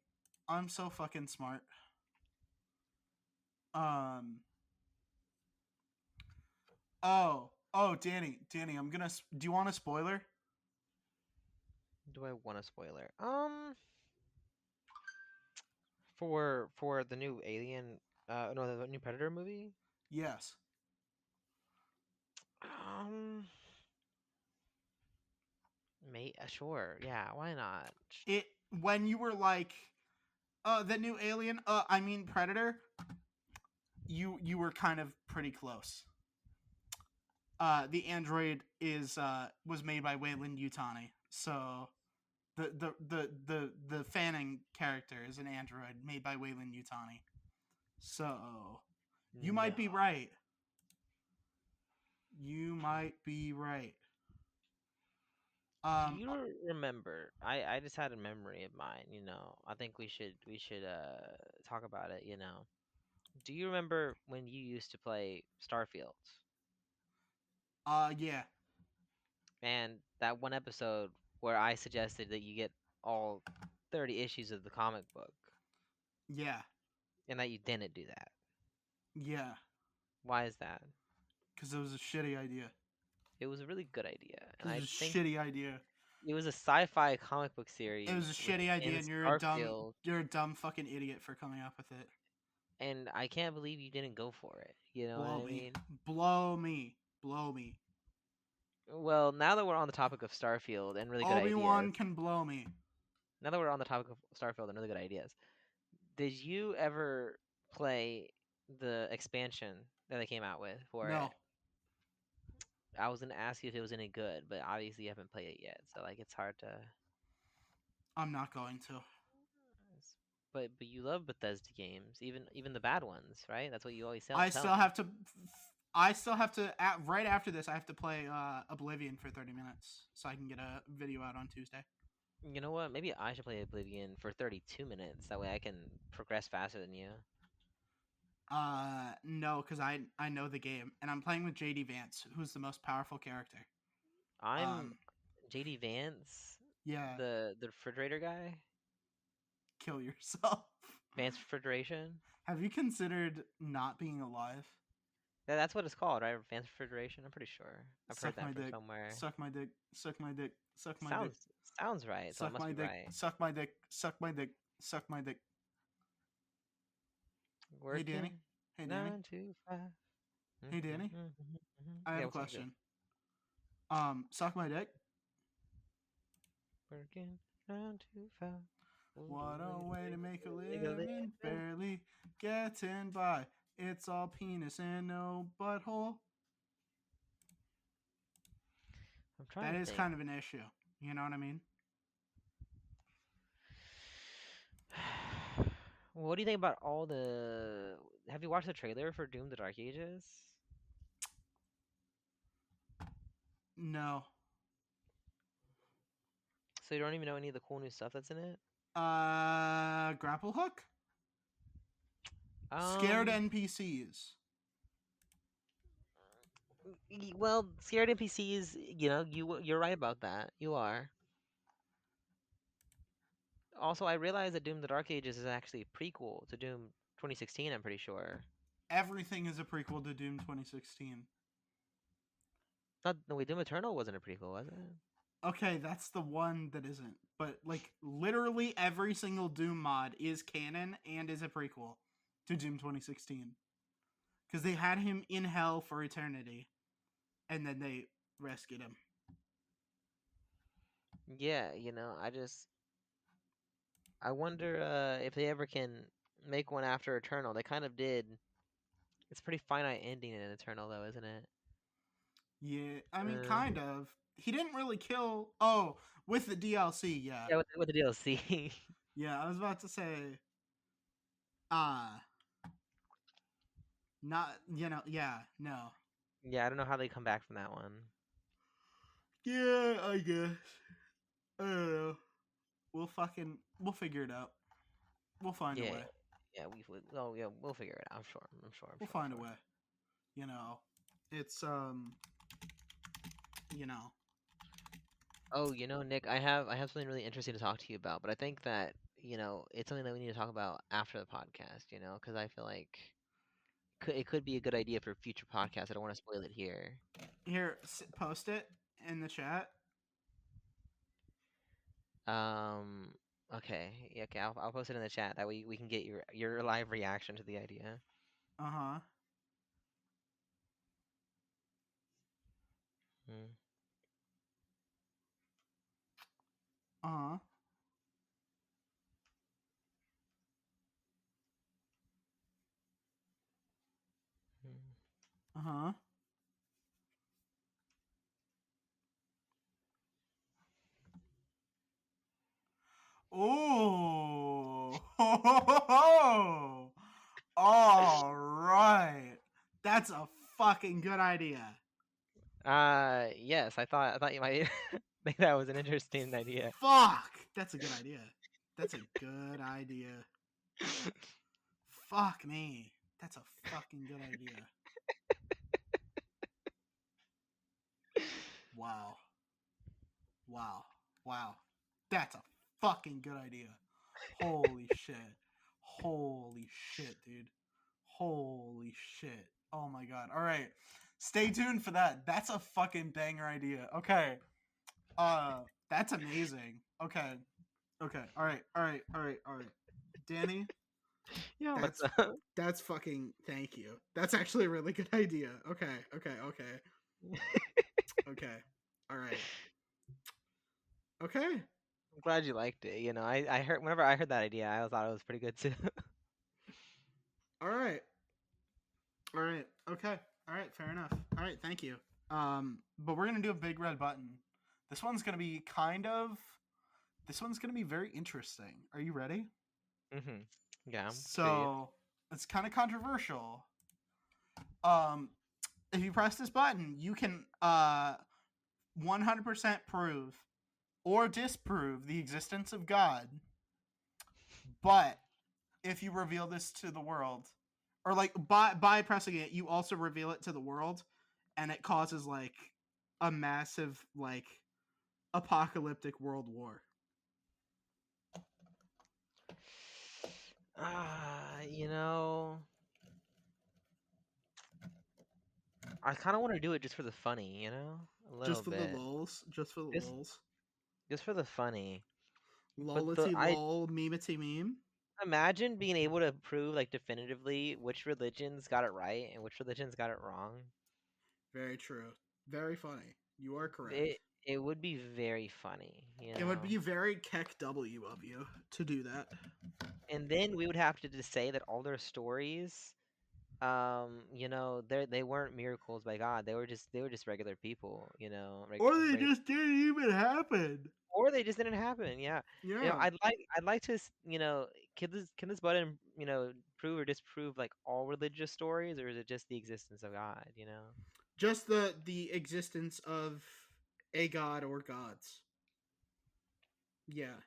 I'm so fucking smart. Um. Oh, Danny. I'm gonna. Do you want a spoiler? Do I want a spoiler? For the new Alien, no, the new Predator movie. Yes. Um, sure, yeah, why not? It when you were like, the new Alien. I mean Predator. You were kind of pretty close. The android is was made by Wayland Yutani, so The Fanning character is an android made by Wayland Yutani. So you No. might be right. You might be right. Do you remember? I just had a memory of mine. I think we should talk about it. Do you remember when you used to play Starfield Yeah, and that one episode where I suggested that you get all 30 issues of the comic book yeah, and that you didn't do that? yeah. Why is that? Because it was a shitty idea. It was a really good idea, It and was I a think shitty idea. it was a sci-fi comic book It was a series shitty idea, within and Starfield, you're a dumb fucking idiot for coming up with it. and I can't believe you didn't go for it. You know what Blow I me, mean? blow me, blow me. Well, now that we're on the topic of Starfield and really good ideas, Obi-Wan can blow me. now that we're on the topic of Starfield and really good ideas, did you ever play the expansion that they came out with for it? No, I was gonna ask you if it was any good, but obviously you haven't played it yet, so like it's hard to. I'm not going to. But you love Bethesda games, even the bad ones, right? That's what you always I tell still me. have to. I still have to. Right after this, I have to play Oblivion for 30 minutes so I can get a video out on Tuesday. You know what? Maybe I should play Oblivion for 32 minutes. That way I can progress faster than you. No, because I know the game, and I'm playing with JD Vance, who's the most powerful character. I'm JD Vance, Yeah, the refrigerator guy. kill yourself. Vance Refrigeration. Have you considered not being alive? That's what it's called, right? Vance Refrigeration. I'm pretty sure. I've heard Suck that my from dick. somewhere. Suck my dick. Suck my dick. Suck my dick. Sounds right, so it Suck must my be dick. right. Suck my dick. Suck my dick. Suck my dick. Hey Danny. Working Hey Danny. 9 to 5. Hey Danny. I have Yeah, a what's up, dude? question. Suck my dick. Working 9 to 5. What a way to make a Make a living, barely getting by. It's all penis and no butthole. I'm trying That to is think. kind of an issue. You know what I mean? What do you think about all the? Have you watched the trailer for Doom: The Dark Ages? No. So you don't even know any of the cool new stuff that's in it? Grapple hook? Scared Um, NPCs. well, scared NPCs. You're right about that. You are. Also, I realized that Doom: The Dark Ages is actually a prequel to Doom 2016. I'm pretty sure. Everything is a prequel to Doom 2016. Not no wait, Doom Eternal wasn't a prequel, was it? Okay, that's the one that isn't. But like literally every single Doom mod is canon and is a prequel to Doom 2016. Because they had him in hell for eternity. And then they rescued him. Yeah, I wonder if they ever can make one after Eternal. They kind of did. It's a pretty finite ending in Eternal, though, isn't it? Yeah, I mean, Uh, kind of. He didn't really kill. Oh, with the DLC, yeah. yeah, with the DLC. Yeah, I was about to say. Uh, not, yeah, no. Yeah, I don't know how they come back from that one. Yeah, I guess. I don't know. We'll figure it out. We'll find a Yeah, way. yeah, oh yeah, we'll figure it out. I'm sure. We'll find a way. You know, it's you know. Oh, Nick, I have something really interesting to talk to you about, but I think that it's something that we need to talk about after the podcast. Because I feel like it could be a good idea for a future podcast. I don't want to spoil it here. Here, post it in the chat. Um. Okay. Yeah. Okay. I'll post it in the chat. That way we can get your live reaction to the idea. Uh huh. Hmm. Uh huh. Hmm. Uh huh. Ooh. All right. That's a fucking good idea. Yes, I thought you might think that was an interesting idea. Fuck. That's a good idea. That's a good idea. Fuck me. That's a fucking good idea. Wow. Wow. Wow. That's a fucking good idea. Holy shit. Holy shit, dude. Holy shit. Oh my god. All right. Stay tuned for that. That's a fucking banger idea. Okay. That's amazing. Okay. Okay. All right. All right. All right. All right. Danny, Yeah, what's that's up? that's fucking thank you. That's actually a really good idea. Okay. Okay. Okay. Okay. All right. Okay. I'm glad you liked it. I heard whenever I heard that idea, I thought it was pretty good too. All right. All right. Okay. All right. Fair enough. All right. Thank you. But we're gonna do a big red button. This one's gonna be kind of. This one's gonna be very interesting. Are you ready? Mhm. Yeah, let's see it. So it's kind of controversial. Um, if you press this button, you can 100% prove or disprove the existence of God. But if you reveal this to the world, or like by pressing it, you also reveal it to the world, and it causes like a massive like apocalyptic world war. You know, I kind of want to do it just for the funny, a little Just for the bit, lulz. Just for the just lulz. just for the funny. But Lolity lol, memety meme. imagine being able to prove like definitively which religions got it right and which religions got it wrong. Very true. Very funny. You are correct. It would be very funny, It would be very Keck W of you to do that. And then we would have to just say that all their stories, they weren't miracles by God. They were just regular people, Or they just didn't even happen. or they just didn't happen. Yeah. Yeah. I'd like to, can this button, prove or disprove like all religious stories, or is it just the existence of God? Just the existence of a god or gods. Yeah.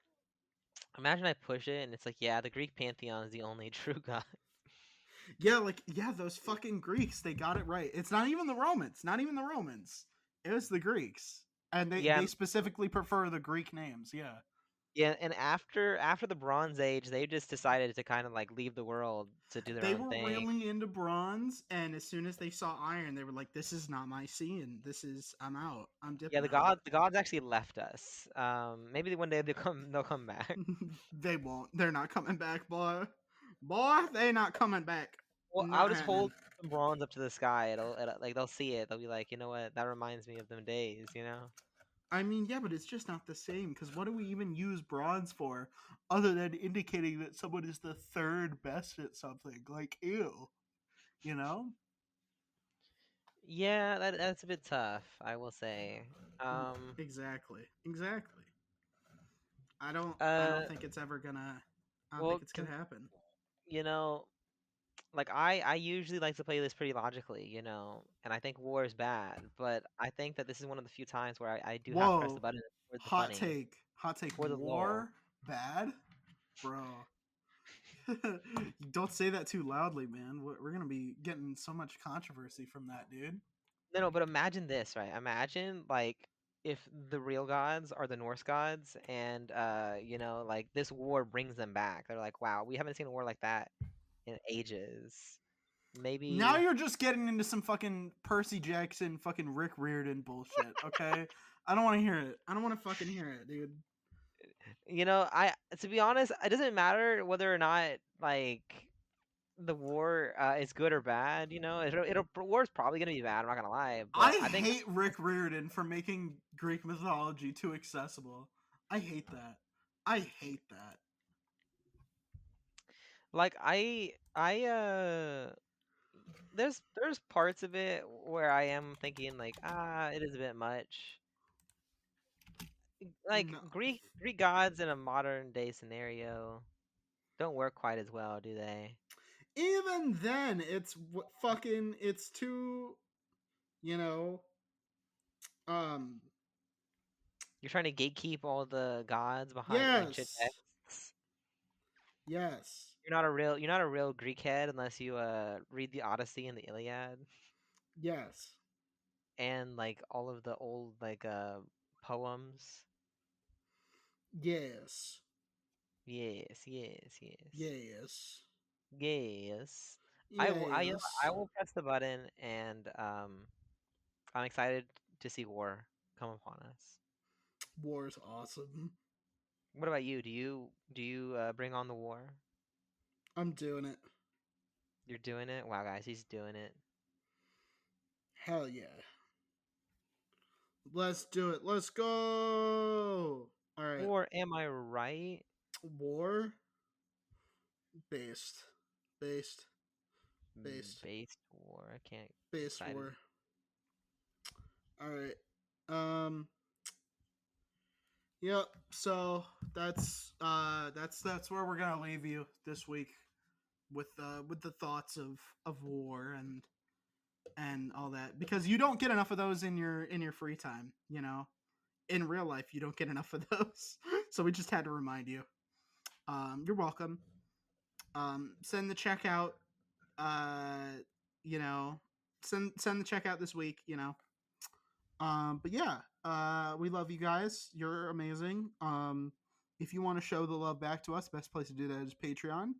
Imagine I push it and it's like, yeah, the Greek pantheon is the only true God. Yeah, like yeah, those fucking Greeks, they got it right. It's not even the Romans. Not even the Romans. It was the Greeks. And they, Yeah, they specifically prefer the Greek names, yeah. yeah, and after the Bronze Age, they just decided to kind of like leave the world to do their They own were thing. really into bronze, and as soon as they saw iron, they were like, "This is not my scene. I'm out. I'm Yeah, dipping the out." gods actually left us. Maybe one day they'll come back. They won't. They're not coming back, boy. Boy, they not coming back. Well, I'll Not just happening. hold some bronze up to the sky. It'll like they'll see it. They'll be like, you know what? That reminds me of them days. I mean, yeah, but it's just not the same. Because what do we even use bronze for, other than indicating that someone is the third best at something? Like, ew. You know? Yeah, that's a bit tough, I will say. Um, Exactly. Exactly. I don't. I uh, don't think it's ever gonna. I don't think well, it's gonna happen. you know, like I usually like to play this pretty logically, and I think war is bad, but I think that this is one of the few times where I do have to press the Whoa. button for the Hot funny, take. Hot take. for the lore. War bad, bro. Don't say that too loudly, man. We're gonna be getting so much controversy from that, dude. No, no, but imagine this, right? Imagine like if the real gods are the Norse gods, and like this war brings them back. They're like, wow, we haven't seen a war like that in ages. Now Maybe you're just getting into some fucking Percy Jackson, fucking Rick Riordan bullshit. Okay, I don't want to hear it. I don't want to fucking hear it, dude. I to be honest, it doesn't matter whether or not like the war is good or bad. War's probably gonna be bad. I'm not gonna lie, but I I think hate Rick Riordan for making Greek mythology too accessible. I hate that. I hate that. like there's parts of it where I am thinking like it is a bit much. like No. Greek gods in a modern day scenario don't work quite as well, do they? Even then, it's fucking. It's too. You know. Um. You're trying to gatekeep all the gods behind ancient Yes. texts. Yes. You're not a real Greek head unless you read the Odyssey and the Iliad Yes. and like all of the old like poems. Yes. Yes, yes, yes. Yes. Yes. I Yes. will press the button and I'm excited to see war come upon us. War's awesome. What about you? Do you bring on the war? I'm doing it. You're doing it? Wow, guys, he's doing it. Hell yeah. Let's do it. Let's go. All right. Or am I right? War based. Based. Based. Based war. I can't Based decide. war. All right. Um Yep. So that's where we're gonna leave you this week with the thoughts of war and all that because you don't get enough of those in your free time. You know, in real life you don't get enough of those. So we just had to remind you. You're welcome. Send the checkout. You know, send the checkout this week. You know, but yeah, we love you guys. You're amazing. If you want to show the love back to us, best place to do that is Patreon.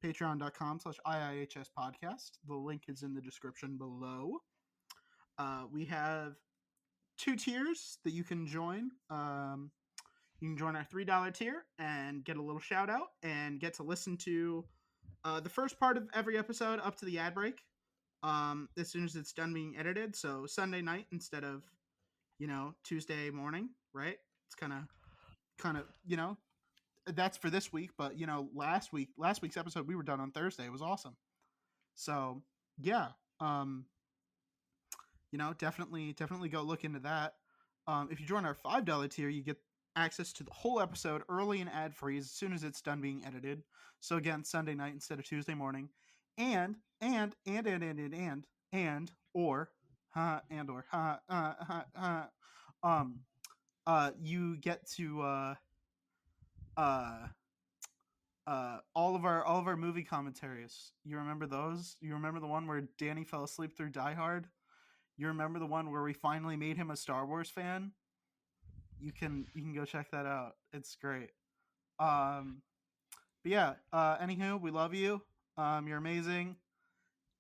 Patreon.com/IIHS podcast. The link is in the description below. We have 2 tiers that you can join. You can join our $3 tier and get a little shout out and get to listen to the first part of every episode up to the ad break as soon as it's done being edited. So Sunday night instead of Tuesday morning, right? It's kind of that's for this week, but last week's episode we were done on Thursday. It was awesome. So yeah, um, definitely go look into that. If you join our $5 tier, you get access to the whole episode early and ad free as soon as it's done being edited. So again, Sunday night instead of Tuesday morning, and or and or um you get to uh all of our movie commentaries. You remember those? You remember the one where Danny fell asleep through Die Hard? You remember the one where we finally made him a Star Wars fan? You can go check that out. It's great. Um but yeah, anywho, we love you. You're amazing.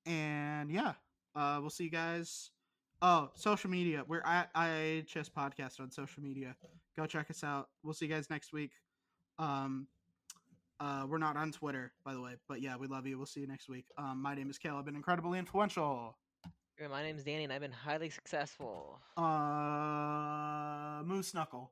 And yeah, we'll see you guys. Oh, social media. We're at IHS Podcast on social media. Go check us out. We'll see you guys next week. Um, we're not on Twitter, by the way, but yeah, we love you. We'll see you next week. My name is Kael. I've been incredibly influential. My name's Danny, and I've been highly successful. Moose Knuckle.